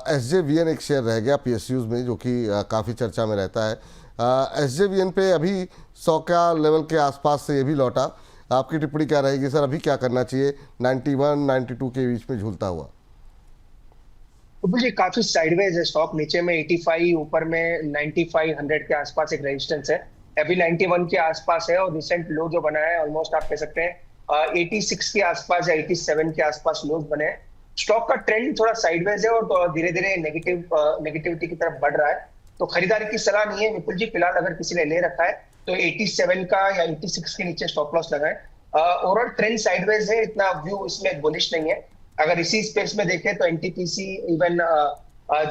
SJVN एक शेयर रह गया PSUs में, जो कि काफ़ी चर्चा में रहता है। SJVN पे अभी 100 का लेवल के आसपास से ये भी लौटा। आपकी टिप्पणी क्या रहेगी सर? अभी क्या करना चाहिए 91-92 के बीच में झूलता हुआ? जी काफी साइडवेज है स्टॉक। नीचे में 85, ऊपर में 95-100 के आसपास एक रेजिस्टेंस है। अभी 91 के आसपास है और रिसेंट लो जो बना है ऑलमोस्ट आप कह सकते हैं 86 के आसपास या 87 के आसपास लोज बने हैं। स्टॉक का ट्रेंड थोड़ा साइडवेज है और धीरे धीरे नेगेटिविटी की तरफ बढ़ रहा है। तो खरीदारी की सलाह नहीं है विपुल जी। फिलहाल अगर किसी ने ले रखा है तो 87 का या 86 के नीचे स्टॉप लॉस लगाएं। ओवरऑल ट्रेंड साइडवेज है, इतना व्यू इसमें बुलिश नहीं है। अगर इसी स्पेस में देखें तो एनटीपीसी, इवन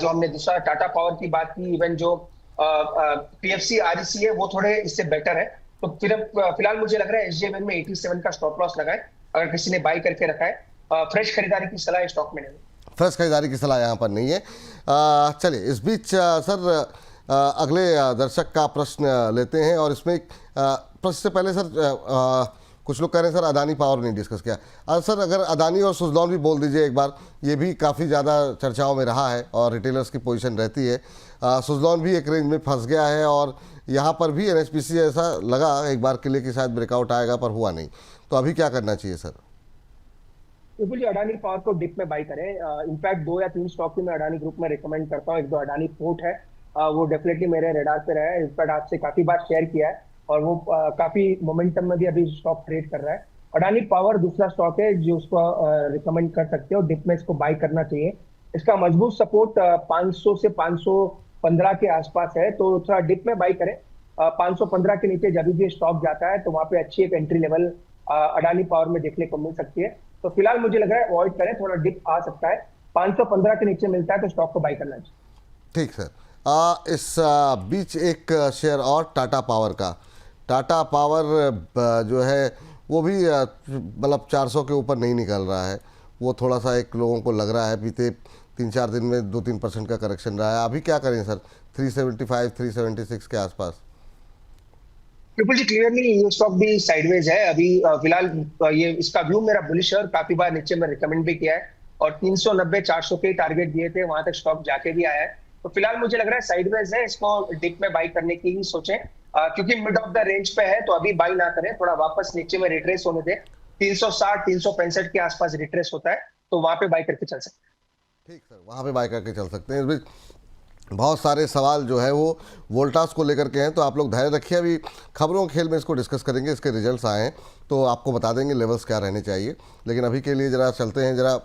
जो हमने दूसरा टाटा पावर की बात की, इवन जो पीएफसी आरईसी है वो थोड़े इससे बेटर है। तो फिलहाल मुझे लग रहा है SJVN में 87 का स्टॉप लॉस लगाएं अगर किसी ने बाई करके रखा है। फ्रेश खरीदारी की सलाह स्टॉक में नहीं। फ्रेश खरीदारी की सलाह यहाँ पर नहीं है। चलिए इस बीच सर अगले दर्शक का प्रश्न लेते हैं और इसमें प्रश्न से पहले सर कुछ लोग कह रहे हैं सर अदानी पावर नहीं डिस्कस किया। सर अगर अदानी और सुजलॉन भी बोल दीजिए एक बार, ये भी काफ़ी ज़्यादा चर्चाओं में रहा है और रिटेलर्स की पोजीशन रहती है। सुजलॉन भी एक रेंज में फंस गया है और यहाँ पर भी एनएचपीसी ऐसा लगा एक बार के लिए कि शायद ब्रेकआउट आएगा, पर हुआ नहीं। तो अभी क्या करना चाहिए सर? बिल्कुल जी, अडानी पावर को डिप में बाई करें। इनफैक्ट 2 या 3 स्टॉक भी मैं अडानी ग्रुप में रिकमेंड करता हूँ। एक दो अडानी पोर्ट है, वो डेफिनेटली मेरे रेडार पे रहा है। इनफैक्ट आपसे काफी बार शेयर किया है और वो काफी मोमेंटम में भी अभी स्टॉक ट्रेड कर रहा है। अडानी पावर दूसरा स्टॉक है जो उसको रिकमेंड कर सकते हो, डिप में इसको बाय करना चाहिए। इसका मजबूत सपोर्ट 500 से 515 के आसपास है, तो थोड़ा डिप में बाय करें। 515 के नीचे जब भी स्टॉक जाता है तो वहां पे अच्छी एक एंट्री लेवल अडानी पावर में देखने को मिल सकती है। तो फिलहाल मुझे लग रहा है अवॉइड करें, थोड़ा डिप आ सकता है। 515 के नीचे मिलता है तो स्टॉक को बाय करना चाहिए। ठीक सर। इस बीच एक शेयर और टाटा पावर का। टाटा पावर जो है वो भी मतलब 400 के ऊपर नहीं निकल रहा है। वो थोड़ा सा एक लोगों को लग रहा है बीते 3-4 दिन में 2-3% का करेक्शन रहा है। अभी क्या करें सर 375 376 के आसपास? बिल्कुल जी, क्लियरली ये स्टॉक भी साइडवेज है अभी फिलहाल। ये इसका व्यू मेरा बुलिश है और काफी बार नीचे में रिकमेंड भी किया है, और 390-400 के टारगेट दिए थे, वहां तक स्टॉक जाके भी आया है। तो फिलहाल मुझे लग रहा है साइडवेज है, इसको डिप में बाई करने की ही सोचें, क्योंकि मिड ऑफ द रेंज पे है तो अभी बाई ना करें, थोड़ा वापस नीचे में रिट्रेस होने दे। 360-365 के आसपास रिट्रेस होता है तो वहां पे बाई करके चल सकते हैं। ठीक सर, वहाँ पे बाय करके चल सकते हैं। इस बीच बहुत सारे सवाल जो है वो वोल्टास को लेकर के हैं, तो आप लोग धैर्य रखिए। अभी खबरों के खेल में इसको डिस्कस करेंगे, इसके रिजल्ट्स आए हैं तो आपको बता देंगे लेवल्स क्या रहने चाहिए। लेकिन अभी के लिए ज़रा चलते हैं जरा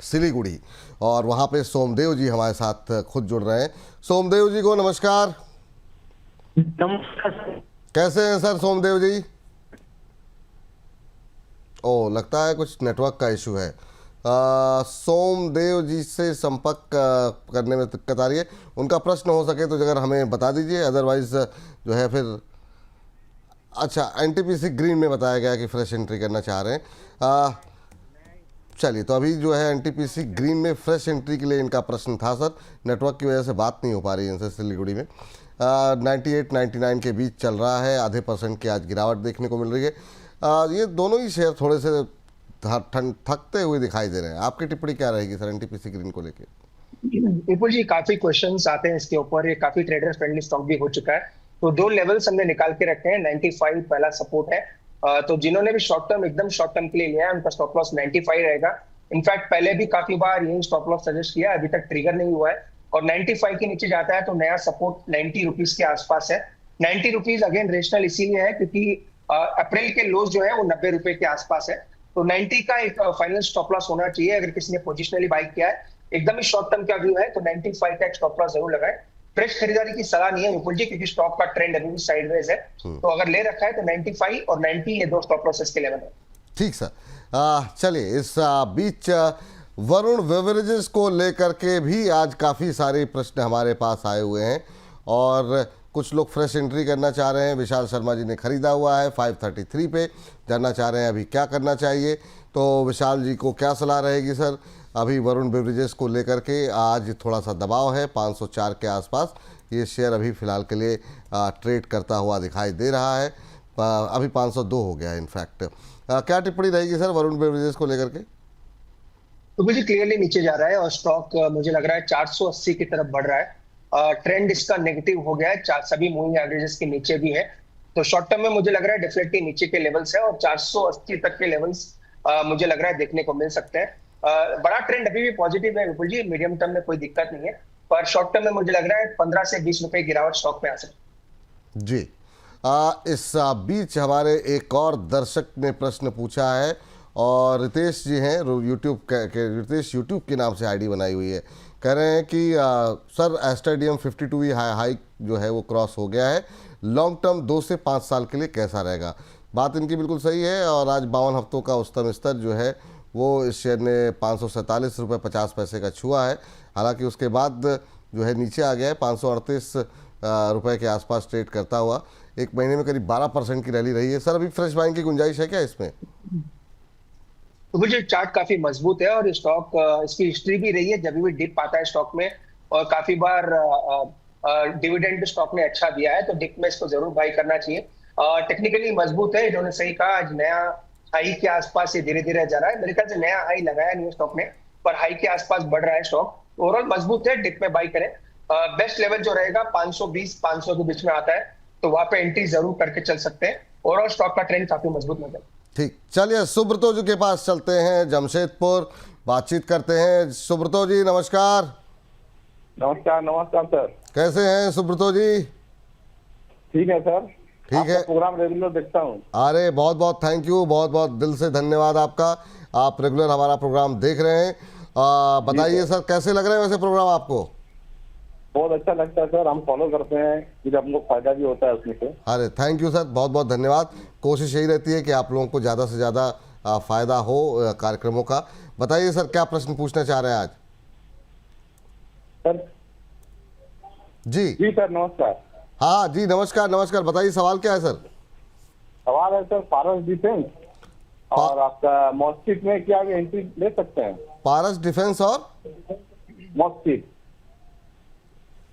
सिलीगुड़ी, और वहाँ पे सोमदेव जी हमारे साथ खुद जुड़ रहे हैं। सोमदेव जी को नमस्कार। नमस्कार सर। कैसे हैं सर सोमदेव जी? ओ, लगता है कुछ नेटवर्क का इशू है। सोमदेव जी से संपर्क करने में दिक्कत आ रही है। उनका प्रश्न हो सके तो अगर हमें बता दीजिए, अदरवाइज जो है फिर। अच्छा, एनटीपीसी ग्रीन में बताया गया कि फ्रेश एंट्री करना चाह रहे हैं। चलिए, तो अभी जो है एनटीपीसी ग्रीन में फ्रेश एंट्री के लिए इनका प्रश्न था सर। नेटवर्क की वजह से बात नहीं हो पा रही है इनसे सिलीगुड़ी में। 98-99 के बीच चल रहा है, आधे % की आज गिरावट देखने को मिल रही है। ये दोनों ही शेयर थोड़े से थकते हुए दिखाई दे रहे हैं। आपकी टिप्पणी क्या रहेगी सर एनटीपीसी ग्रीन को लेके? विपुल जी, काफी क्वेश्चंस आते हैं इसके ऊपर, ये काफी ट्रेडर फ्रेंडली स्टॉक भी हो चुका है। तो 2 लेवल्स हमने निकाल के रखे हैं। 95 पहला सपोर्ट है, तो जिन्होंने भी शॉर्ट टर्म, एकदम शॉर्ट टर्म के लिए लिया है, उनका स्टॉप लॉस 95 रहेगा। इनफैक्ट पहले भी काफी बार यही स्टॉप लॉस सजेस्ट किया, अभी तक ट्रिगर नहीं हुआ है। और 95 के नीचे जाता है तो नया सपोर्ट 90 रुपीज के आसपास है। 90 रुपीज अगेन रेशनल इसीलिए है क्योंकि अप्रैल के लोज जो है वो 90 रुपए के आसपास है। तो 90 का एक फाइनल स्टॉप लॉस होना चाहिए अगर किसी ने पोजिशनली बाई किया है। एकदम ही शॉर्ट टर्म का व्यू है तो 95 का एक स्टॉप लॉस जरूर लगाए। फ्रेश खरीदारी की सलाह नहीं है विपुल जी, क्योंकि स्टॉक का ट्रेंड अभी भी साइडवेज है। तो अगर ले रखा है तो 95 और 90 ये 2 स्टॉप लॉसेस के लेवल है। ठीक सर। चलिए, इस बीच वरुण बेवरेजेस को लेकर के भी आज काफ़ी सारे प्रश्न हमारे पास आए हुए हैं, और कुछ लोग फ्रेश एंट्री करना चाह रहे हैं। विशाल शर्मा जी ने खरीदा हुआ है 533 पे, जानना चाह रहे हैं अभी क्या करना चाहिए। तो विशाल जी को क्या सलाह रहेगी सर? अभी वरुण बेवरेजेस को लेकर के आज थोड़ा सा दबाव है 504 के आसपास। ये शेयर अभी फ़िलहाल के लिए ट्रेड करता हुआ दिखाई दे रहा है। अभी 502 हो गया इनफैक्ट। क्या टिप्पणी रहेगी सर वरुण बेवरेजेस को लेकर के? तो मुझे क्लियरली नीचे जा रहा है और स्टॉक मुझे लग रहा है 480 की तरफ बढ़ रहा है। ट्रेंड इसका नेगेटिव हो गया है, चार सभी मूविंग एवरेजेस के नीचे भी है। तो शॉर्ट टर्म में मुझे लग रहा है डेफिनेटली नीचे के लेवल्स है, और 480 तक के लेवल्स मुझे लग रहा है देखने को मिल सकते हैं। बड़ा ट्रेंड अभी भी पॉजिटिव है विपुल जी, मीडियम टर्म में कोई दिक्कत नहीं है, पर शॉर्ट टर्म में मुझे लग रहा है 15 से 20 रुपए गिरावट स्टॉक में आ सकती जी। इस बीच हमारे एक और दर्शक ने प्रश्न पूछा है, और रितेश जी हैं रितेश यूट्यूब के नाम से आईडी बनाई हुई है। कह रहे हैं कि सर एस्टेडियम 52 हाई जो है वो क्रॉस हो गया है, लॉन्ग टर्म 2 से 5 साल के लिए कैसा रहेगा? बात इनकी बिल्कुल सही है, और आज 52 हफ्तों का उच्चतम स्तर जो है वो इस शेयर ने 547 रुपये 50 पैसे का छुआ है। हालांकि उसके बाद जो है नीचे आ गया है 538 रुपये के आसपास ट्रेड करता हुआ। एक महीने में करीब 12% की रैली रही है। सर अभी फ्रेश बाइंग की गुंजाइश है क्या इसमें? तो मुझे चार्ट काफी मजबूत है, और स्टॉक इसकी हिस्ट्री भी रही है, जब भी डिप आता है स्टॉक में और काफी बार डिविडेंड स्टॉक ने अच्छा दिया है, तो डिप में इसको जरूर बाई करना चाहिए। टेक्निकली मजबूत है, इन्होंने सही कहा, आज नया हाई के आसपास ये धीरे धीरे जा रहा है। मेरे ख्याल से नया हाई लगाया नहीं स्टॉक ने, पर हाई के आसपास बढ़ रहा है स्टॉक। ओवरऑल मजबूत है, डिप में बाई करें। बेस्ट लेवल जो रहेगा 520-500 के बीच में आता है, तो वहां पे एंट्री जरूर करके चल सकते हैं। ओवरऑल स्टॉक का ट्रेंड काफी मजबूत नजर। ठीक, चलिए सुब्रतो जी के पास चलते हैं, जमशेदपुर, बातचीत करते हैं। सुब्रतो जी नमस्कार। नमस्कार। नमस्कार सर। कैसे हैं सुब्रतो जी? ठीक है सर। ठीक है, प्रोग्राम रेगुलर देखता हूँ। अरे बहुत बहुत थैंक यू, बहुत बहुत दिल से धन्यवाद आपका, आप रेगुलर हमारा प्रोग्राम देख रहे हैं। बताइए सर, कैसे लग रहे हैं वैसे प्रोग्राम आपको? बहुत अच्छा लगता है सर, हम फॉलो करते हैं, फिर हमको फायदा भी होता है उसमें से। अरे थैंक यू सर, बहुत बहुत धन्यवाद। कोशिश यही रहती है कि आप लोगों को ज़्यादा से ज़्यादा फ़ायदा हो कार्यक्रमों का। बताइए सर, क्या प्रश्न पूछना चाह रहे हैं आज? सर जी जी सर, नमस्कार। हाँ जी, नमस्कार नमस्कार, बताइए सवाल क्या है सर? सवाल है सर, पारस डिफेंस और आपका मॉस्किट में क्या एंट्री ले सकते हैं? पारस डिफेंस और मॉस्किट,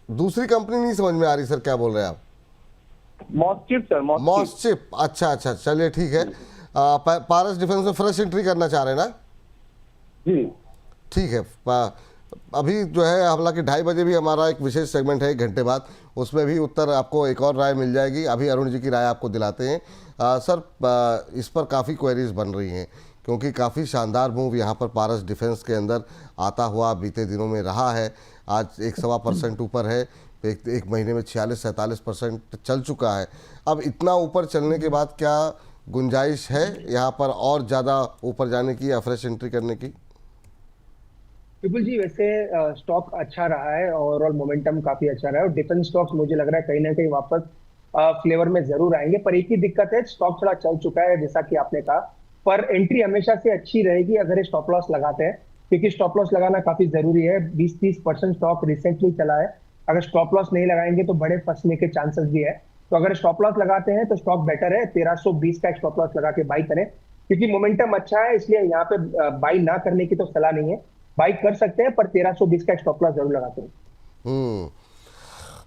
दूसरी कंपनी नहीं समझ में आ रही सर, क्या बोल रहे हैं आप? मॉस्किट सर, मॉस्किट। मॉस्चिप, अच्छा अच्छा, चलिए ठीक है। पारस डिफेंस में फ्रेश एंट्री करना चाह रहे हैं ना? जी ठीक है। अभी जो है, हालांकि 2:30 बजे भी हमारा एक विशेष सेगमेंट है 1 घंटे बाद, उसमें भी उत्तर आपको एक और राय मिल जाएगी। अभी अरुण जी की राय आपको दिलाते हैं। सर इस पर काफ़ी क्वेरीज बन रही हैं, क्योंकि काफ़ी शानदार मूव यहाँ पर पारस डिफेंस के अंदर आता हुआ बीते दिनों में रहा है। आज 1.25% ऊपर है, एक महीने में 46-47% चल चुका है। अब इतना ऊपर चलने के बाद क्या गुंजाइश है यहाँ पर और ज़्यादा ऊपर जाने की या फ्रेश एंट्री करने की? विपुल जी, वैसे स्टॉक अच्छा रहा है, ओवरऑल मोमेंटम काफी अच्छा रहा है और डिफेंस स्टॉक्स मुझे लग रहा है कहीं ना कहीं वापस फ्लेवर में जरूर आएंगे। पर एक ही दिक्कत है, स्टॉक थोड़ा चल चुका है जैसा कि आपने कहा, पर एंट्री हमेशा से अच्छी रहेगी अगर ये स्टॉप लॉस लगाते हैं, क्योंकि स्टॉप लॉस लगाना काफी जरूरी है। 20-30% स्टॉक रिसेंटली चला है, अगर स्टॉप लॉस नहीं लगाएंगे तो बड़े फंसने के चांसेस भी है। तो अगर स्टॉप लॉस लगाते हैं तो स्टॉक बेटर है, 1320 का स्टॉप लॉस लगा के बाई करें, क्योंकि मोमेंटम अच्छा है। इसलिए यहाँ पे बाई ना करने की तो सलाह नहीं है, बाई कर सकते हैं, पर 1320 का स्टॉप लॉस जरूर लगाते हैं।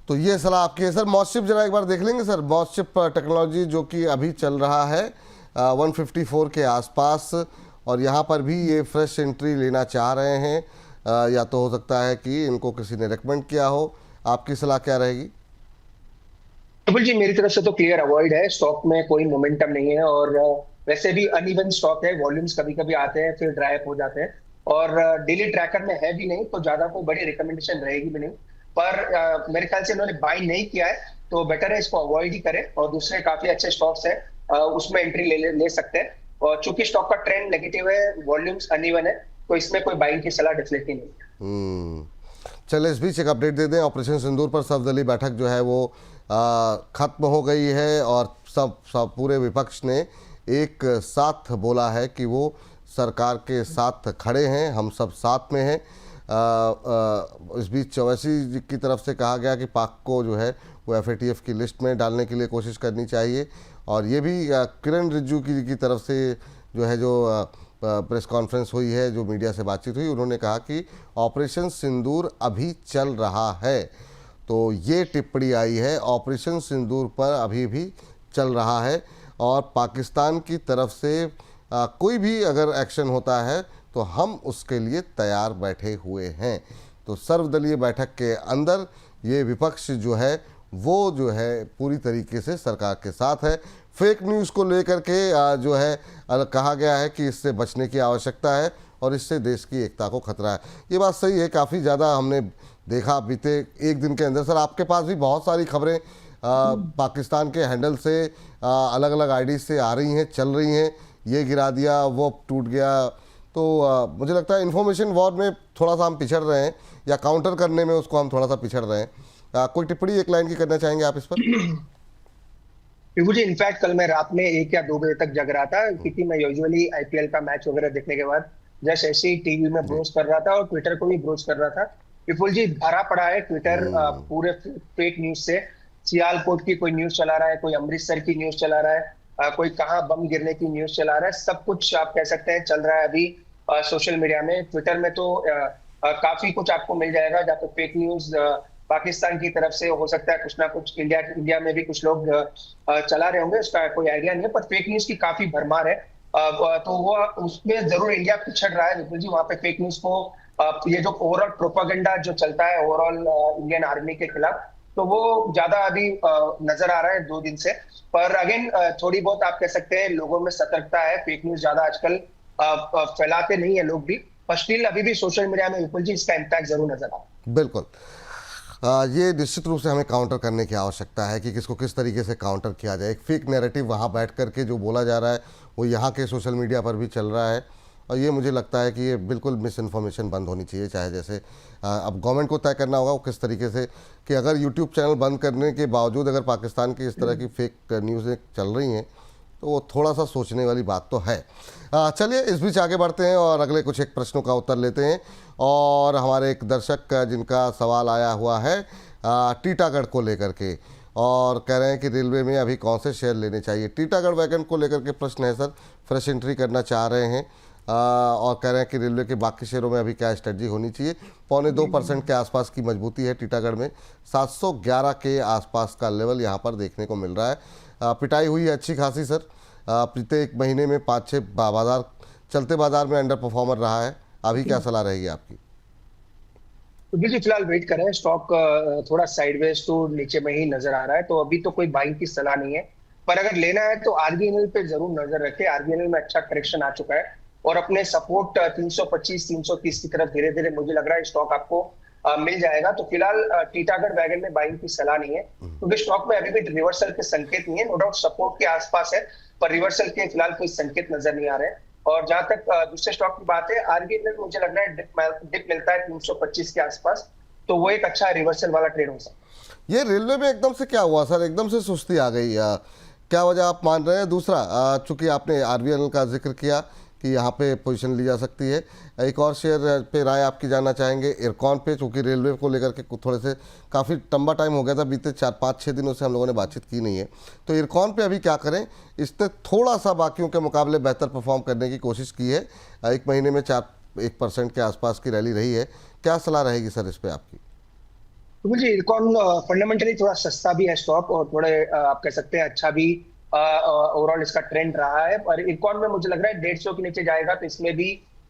तो ये सलाह आपकी है सर। मॉस्चिप जरा एक बार देख लेंगे सर, मॉस्चिप टेक्नोलॉजी जो कि अभी चल रहा है 154 के आसपास, और यहाँ पर भी ये फ्रेश एंट्री लेना चाह रहे हैं, या तो हो सकता है कि इनको किसी ने रेकमेंड किया हो। आपकी सलाह क्या रहेगी? बिल्कुल जी, मेरी तरफ से तो क्लियर अवॉइड है, स्टॉक में कोई मोमेंटम नहीं है और वैसे भी अनइवन स्टॉक है, वॉल्यूम्स कभी कभी आते हैं फिर ड्राई अप हो जाते हैं और डेली ट्रैकर में है भी नहीं, तो ज्यादा कोई बड़ी रिकमेंडेशन रहेगी भी नहीं। पर मेरे ख्याल से इन्होंने बाई नहीं किया है तो बेटर है इसको अवॉइड ही करें, और दूसरे काफी अच्छे स्टॉक्स है उसमें एंट्री ले सकते हैं। और चूंकि स्टॉक का ट्रेंड नेगेटिव है, वॉल्यूम्स अनइवन है, तो इसमें कोई बाइंग की सलाह डेफिनेटली नहीं। चलिए, इस बीच एक अपडेट दे दें। ऑपरेशन सिंदूर पर सर्वदलीय बैठक जो है वो खत्म हो गई है और सब पूरे विपक्ष ने एक साथ बोला है कि वो सरकार के साथ खड़े हैं, हम सब साथ में हैं। इस बीच ओवैसी जी की तरफ से कहा गया कि पाक को जो है वो FATF की लिस्ट में डालने के लिए कोशिश करनी चाहिए, और ये भी किरण रिजिजू की तरफ से जो है, जो प्रेस कॉन्फ्रेंस हुई है, जो मीडिया से बातचीत हुई, उन्होंने कहा कि ऑपरेशन सिंदूर अभी चल रहा है। तो ये टिप्पणी आई है, ऑपरेशन सिंदूर पर अभी भी चल रहा है और पाकिस्तान की तरफ से कोई भी अगर एक्शन होता है तो हम उसके लिए तैयार बैठे हुए हैं। तो सर्वदलीय बैठक के अंदर ये विपक्ष जो है वो जो है पूरी तरीके से सरकार के साथ है। फेक न्यूज़ को लेकर के जो है कहा गया है कि इससे बचने की आवश्यकता है और इससे देश की एकता को खतरा है। ये बात सही है, काफ़ी ज़्यादा हमने देखा बीते एक दिन के अंदर। सर, आपके पास भी बहुत सारी खबरें पाकिस्तान के हैंडल से अलग अलग आईडी से आ रही हैं, चल रही हैं, ये गिरा दिया, वो टूट गया। तो मुझे लगता है इन्फॉर्मेशन वॉर में थोड़ा सा हम पिछड़ रहे हैं, या काउंटर करने में उसको हम थोड़ा सा पिछड़ रहे हैं। कोई टिप्पणी एक लाइन की करना चाहेंगे आप इस पर? मुझे इनफैक्ट कल मैं रात में 1 या 2 बजे तक जग रहा था, क्योंकि मैं यूजुअली IPL का मैच वगैरह देखने के बाद जस्ट ऐसे ही टीवी में ब्रोज कर रहा था और ट्विटर को भी ब्रोज कर रहा था। विपुल जी, भरा पड़ा है ट्विटर पूरे फेक न्यूज से। सियालकोट की कोई न्यूज चला रहा है, कोई अमृतसर की न्यूज चला रहा है, कोई कहाँ बम गिरने की न्यूज चला रहा है, सब कुछ आप कह सकते हैं चल रहा है अभी सोशल मीडिया में। ट्विटर में तो काफी कुछ आपको मिल जाएगा जहाँ पे फेक न्यूज पाकिस्तान की तरफ से हो सकता है कुछ ना कुछ इंडिया में भी कुछ लोग चला रहे होंगे, उसका कोई आइडिया नहीं है, पर फेक न्यूज की काफी भरमार है। तो वो उसमें जरूर इंडिया पिछड़ रहा है विपुल जी, वहाँ पे फेक न्यूज को ये जो ओवरऑल प्रोपागेंडा जो चलता है ओवरऑल इंडियन आर्मी के खिलाफ, तो वो ज्यादा अभी नजर आ रहा है 2 दिन से। पर अगेन थोड़ी बहुत आप कह सकते हैं लोगों में सतर्कता है, फेक न्यूज ज्यादा आजकल फैलाते नहीं है लोग भी, पर स्टिल अभी भी सोशल मीडिया में विपुल जी इसका इम्पैक्ट जरूर नजर आ रहा है। बिल्कुल। ये निश्चित रूप से हमें काउंटर करने की आवश्यकता है कि किसको किस तरीके से काउंटर किया जाए। एक फेक नैरेटिव वहाँ बैठ कर के जो बोला जा रहा है वो यहाँ के सोशल मीडिया पर भी चल रहा है, और ये मुझे लगता है कि ये बिल्कुल मिस इन्फॉर्मेशन बंद होनी चाहिए। चाहे जैसे अब गवर्नमेंट को तय करना होगा वो किस तरीके से, कि अगर यूट्यूब चैनल बंद करने के बावजूद अगर पाकिस्तान की इस तरह की फेक न्यूज़ें चल रही हैं तो वो थोड़ा सा सोचने वाली बात तो है। चलिए इस बीच आगे बढ़ते हैं और अगले कुछ एक प्रश्नों का उत्तर लेते हैं। और हमारे एक दर्शक जिनका सवाल आया हुआ है टीटागढ़ को लेकर के, और कह रहे हैं कि रेलवे में अभी कौन से शेयर लेने चाहिए। टीटागढ़ वैगन को लेकर के प्रश्न है सर, फ्रेश एंट्री करना चाह रहे हैं और कह रहे हैं कि रेलवे के बाकी शेयरों में अभी क्या स्ट्रेटजी होनी चाहिए। 2.25% के आसपास की मजबूती है टीटागढ़ में, 711 के आसपास का लेवल यहाँ पर देखने को मिल रहा है। पिटाई हुई है अच्छी खासी सर, प्रत्येक महीने में 5-6 बाजार चलते बाजार में अंडर परफॉर्मर रहा है। अभी क्या सलाह रहेगी आपकी? तो बिल्कुल फिलहाल वेट कर रहे हैं, स्टॉक थोड़ा साइडवेज टू नीचे में ही नजर आ रहा है, तो अभी तो कोई बाइंग की सलाह नहीं है। पर अगर लेना है तो आरबीएनएल पे जरूर नजर रखें। आरबीएनएल में अच्छा करेक्शन आ चुका है और अपने सपोर्ट 325-330 की तरफ धीरे धीरे मुझे लग रहा है स्टॉक आपको मिल जाएगा। तो फिलहाल टीटागढ़ वैगन में बाइंग की सलाह नहीं है, क्योंकि स्टॉक में अभी भी रिवर्सल के संकेत नहीं है। नो डाउट सपोर्ट के आसपास है, पर रिवर्सल के फिलहाल कोई संकेत नजर नहीं आ रहे हैं। और जहां तक दूसरे स्टॉक की बात है, आरबीएनएल मुझे लग रहा है डिप मिलता है 325 के आसपास, तो वो एक अच्छा रिवर्सल वाला ट्रेड हो सकता है। ये रेलवे में एकदम से क्या हुआ सर, एकदम से सुस्ती आ गई, क्या वजह आप मान रहे हैं? दूसरा चूंकि आपने आरबीएनएल का जिक्र किया कि यहाँ पे पोजीशन ली जा सकती है, एक और शेयर पे राय आपकी जानना चाहेंगे इरकॉन पे, चूँकि रेलवे को लेकर के थोड़े से काफ़ी लंबा टाइम हो गया था, बीते 4-5-6 दिनों से हम लोगों ने बातचीत की नहीं है, तो इरकॉन पे अभी क्या करें? इसने थोड़ा सा बाकियों के मुकाबले बेहतर परफॉर्म करने की कोशिश की है, एक महीने में 1% के आसपास की रैली रही है। क्या सलाह रहेगी सर इस पर आपकी? तो मुझे इरकॉन फंडामेंटली थोड़ा सस्ता भी है स्टॉक, और थोड़े आप कह सकते हैं अच्छा भी ओवरऑल इसका ट्रेंड रहा है। पर इरकॉन में मुझे लग रहा है 150 के नीचे जाएगा तो इसमें भी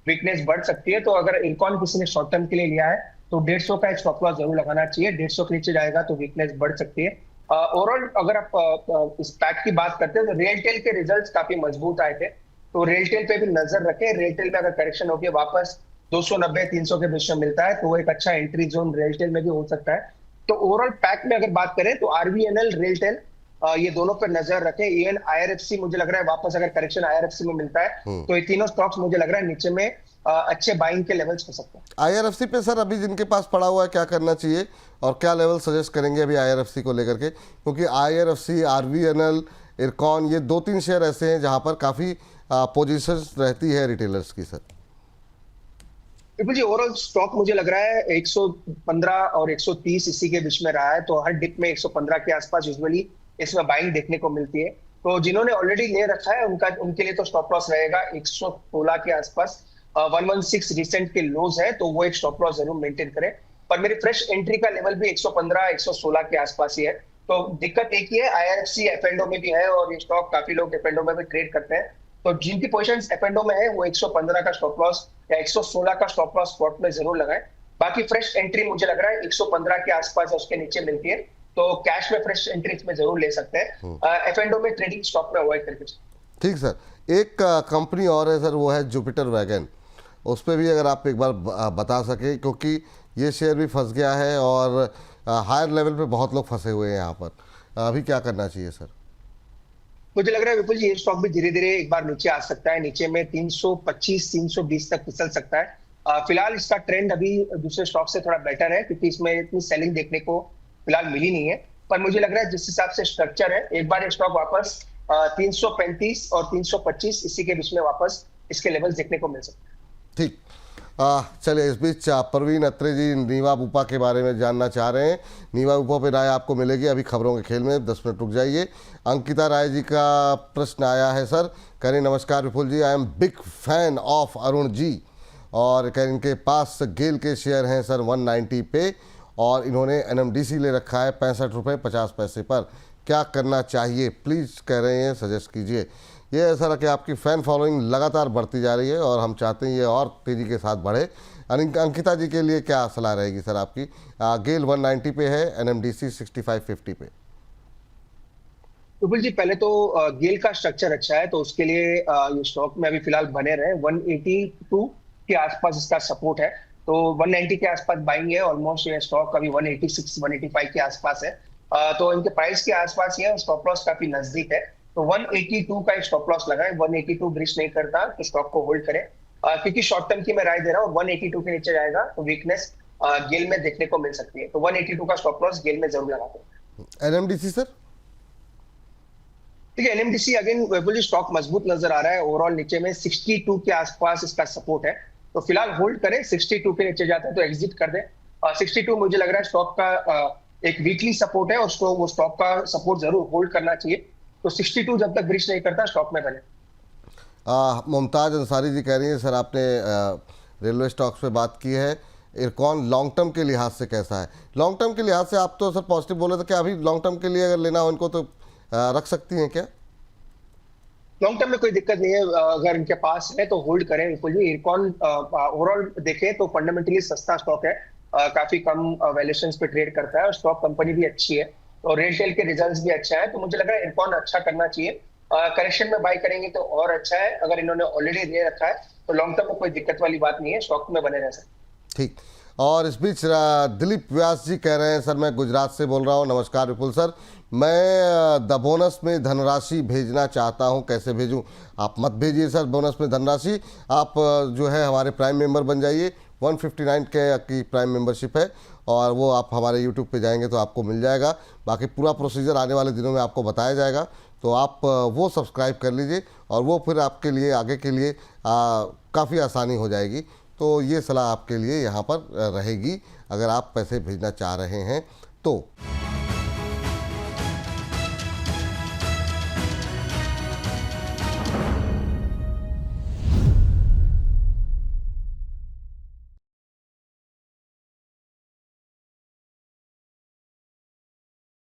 वीकनेस बढ़ सकती है। तो अगर इरकॉन किसी ने शॉर्ट टर्म के लिए लिया है तो 150 का एक स्टॉप लॉस जरूर लगाना चाहिए। 150 के नीचे जाएगा तो वीकनेस बढ़ सकती है। ओवरऑल अगर आप इस पैक की बात करते हैं तो रेलटेल के रिजल्ट्स काफी मजबूत आए थे, तो रेलटेल पे भी नजर रखें। रेलटेल में अगर करेक्शन होकर वापस 290-300 के बीच में मिलता है तो वो एक अच्छा एंट्री जोन रेलटेल में भी हो सकता है। तो ओवरऑल पैक में अगर बात करें तो आरबीएनएल, रेलटेल, ये दोनों पर नजर रखें। इवन आईआरएफसी मुझे लग रहा है वापस अगर करेक्शन आईआरएफसी में मिलता है तो ये तीनों स्टॉक्स मुझे लग रहा है नीचे में अच्छे बाइंग के लेवल्स हो सकते हैं। आईआरएफसी पे सर अभी जिनके पास पड़ा हुआ है क्या करना चाहिए और क्या लेवल सजेस्ट करेंगे अभी आईआरएफसी को लेकर के? क्योंकि आईआरएफसी, आरबीएनएल, इरकॉन, ये 2-3 शेयर ऐसे हैं जहां पर काफी पोजीशंस रहती है रिटेलर्स की सर। बिल्कुल जी, ओवरऑल स्टॉक मुझे लग रहा है 115 और 130 इसी के बीच में रहा है, तो हर डिप में 115 के आसपास यूजुअली इसमें बाइंग देखने को मिलती है। तो जिन्होंने ऑलरेडी ले रखा है उनके लिए तो स्टॉप लॉस रहेगा 116 के आसपास। 116 रिसेंट के लोज है, तो वो एक स्टॉप लॉस जरूर मेंटेन करें। पर मेरी फ्रेश एंट्री का लेवल भी 115-116 के आसपास ही है। तो दिक्कत एक ही है, आईआरएफसी एफ&ओ में भी है और ये स्टॉक काफी लोग एफ&ओ में भी ट्रेड करते हैं। तो जिनकी पोजीशंस एफ&ओ में है वो 115 का स्टॉप लॉस या 116 का स्टॉप लॉस स्पॉट में जरूर लगाएं। बाकी फ्रेश एंट्री मुझे लग रहा है 115 के आसपास, उसके नीचे मिलती है तो कैश में फ्रेश एंट्री में जरूर ले सकते हैं। एफ&ओ में ट्रेडिंग स्टॉक में अवॉइड करके। ठीक सर, एक कंपनी और है सर, वो है जुपिटर वैगन, उस पर भी अगर आप एक बार बता सके, क्योंकि ये शेयर भी फंस गया है और हायर लेवल पे बहुत लोग फंसे हुए हैं यहाँ पर, अभी क्या करना चाहिए सर? मुझे लग रहा है विपुल जी ये स्टॉक भी धीरे धीरे एक बार नीचे आ सकता है, नीचे में 325-320 तक फिसल सकता है। फिलहाल इसका ट्रेंड अभी दूसरे स्टॉक से थोड़ा बेटर है क्योंकि इसमें इतनी सेलिंग देखने को फिलहाल मिली नहीं है। पर मुझे लग रहा है जिस हिसाब से स्ट्रक्चर है, एक बार ये स्टॉक वापस 335 और 325 इसी के बीच में वापस इसके लेवल्स देखने को मिल सकते हैं। ठीक, चलिए इस बीच परवीन अत्रे जी नीवा बुपा के बारे में जानना चाह रहे हैं। नीवा बुपा पे राय आपको मिलेगी अभी खबरों के खेल में, 10 मिनट रुक जाइए। अंकिता राय जी का प्रश्न आया है सर, कह रहे नमस्कार Vipul ji, I am big fan of Arun ji, और कह रहे इनके पास गेल के शेयर हैं सर 190 पे और इन्होंने एनएमडीसी ले रखा है 65 रुपये 50 पैसे पर, क्या करना चाहिए प्लीज़ कह रहे हैं, सजेस्ट कीजिए। ये ऐसा है कि आपकी फ़ैन फॉलोइंग लगातार बढ़ती जा रही है और हम चाहते हैं ये और तेज़ी के साथ बढ़े। अंकिता जी के लिए क्या सलाह रहेगी सर आपकी? गेल 190 पे है, एनएमडीसी 65-50 पे। विपुल जी पहले तो गेल का स्ट्रक्चर अच्छा है, तो उसके लिए ये स्टॉक में अभी फिलहाल बने रहे। 182 के आसपास इसका सपोर्ट है, तो 190 के आसपास बाइंग है। ऑलमोस्ट ये स्टॉक अभी 186 185 के आसपास है। तो इनके प्राइस के आसपास ही है, स्टॉप लॉस काफी नजदीक है। तो 182 का स्टॉप लॉस लगा है। 182 ब्रीच नहीं करता तो स्टॉक को होल्ड करें, क्योंकि शॉर्ट टर्म की मैं राय दे रहा हूँ। 182 के नीचे जाएगा तो वीकनेस गेल में देखने को मिल सकती है। तो 182 का स्टॉप लॉस गेल में जरूर लगाते हैं। NMDC sir? ठीक है, एनएमडीसी अगेन विपुल जी स्टॉक मजबूत नजर आ रहा है। ओवरऑल नीचे में 62 के आसपास इसका सपोर्ट है, तो फिलहाल होल्ड करें। 62 के नीचे जाता है तो एग्जिट कर दें। 62 मुझे लग रहा है स्टॉक का एक वीकली सपोर्ट है, और वो स्टॉक का सपोर्ट जरूर होल्ड करना चाहिए। तो 62 जब तक ब्रीच नहीं करता स्टॉक में बने। मुमताज अंसारी जी कह रही हैं सर आपने रेलवे स्टॉक्स पे बात की है, इरकॉन लॉन्ग टर्म के लिहाज से कैसा है? लॉन्ग टर्म के लिहाज से आप तो सर पॉजिटिव बोले थे, क्या अभी लॉन्ग टर्म के लिए अगर लेना हो इनको तो रख सकती हैं क्या? लॉन्ग टर्म में कोई दिक्कत नहीं है, अगर इनके पास है तो होल्ड करें। विपुल जी इरकॉन ओवरऑल देखें तो फंडामेंटली सस्ता स्टॉक है, काफी कम वैल्यूएशंस पे ट्रेड करता है, और स्टॉक कंपनी भी अच्छी है, और रेलटेल के रिजल्ट्स भी अच्छा है। तो मुझे लग रहा है इरकॉन अच्छा करना चाहिए। करेक्शन में बाय करेंगे तो और अच्छा है। अगर इन्होंने ऑलरेडी ले रखा है तो लॉन्ग टर्म में कोई दिक्कत वाली बात नहीं है, स्टॉक में बने रह सकते। ठीक। और इस बीच दिलीप व्यास जी कह रहे हैं सर मैं गुजरात से बोल रहा हूँ, नमस्कार विपुल सर, मैं द बोनस में धनराशि भेजना चाहता हूँ, कैसे भेजूँ? आप मत भेजिए सर बोनस में धनराशि, आप जो है हमारे प्राइम मेंबर बन जाइए। 159 की प्राइम मेंबरशिप है, और वो आप हमारे यूट्यूब पे जाएंगे तो आपको मिल जाएगा। बाकी पूरा प्रोसीजर आने वाले दिनों में आपको बताया जाएगा, तो आप वो सब्सक्राइब कर लीजिए, और वो फिर आपके लिए आगे के लिए काफ़ी आसानी हो जाएगी। तो ये सलाह आपके लिए यहाँ पर रहेगी अगर आप पैसे भेजना चाह रहे हैं तो।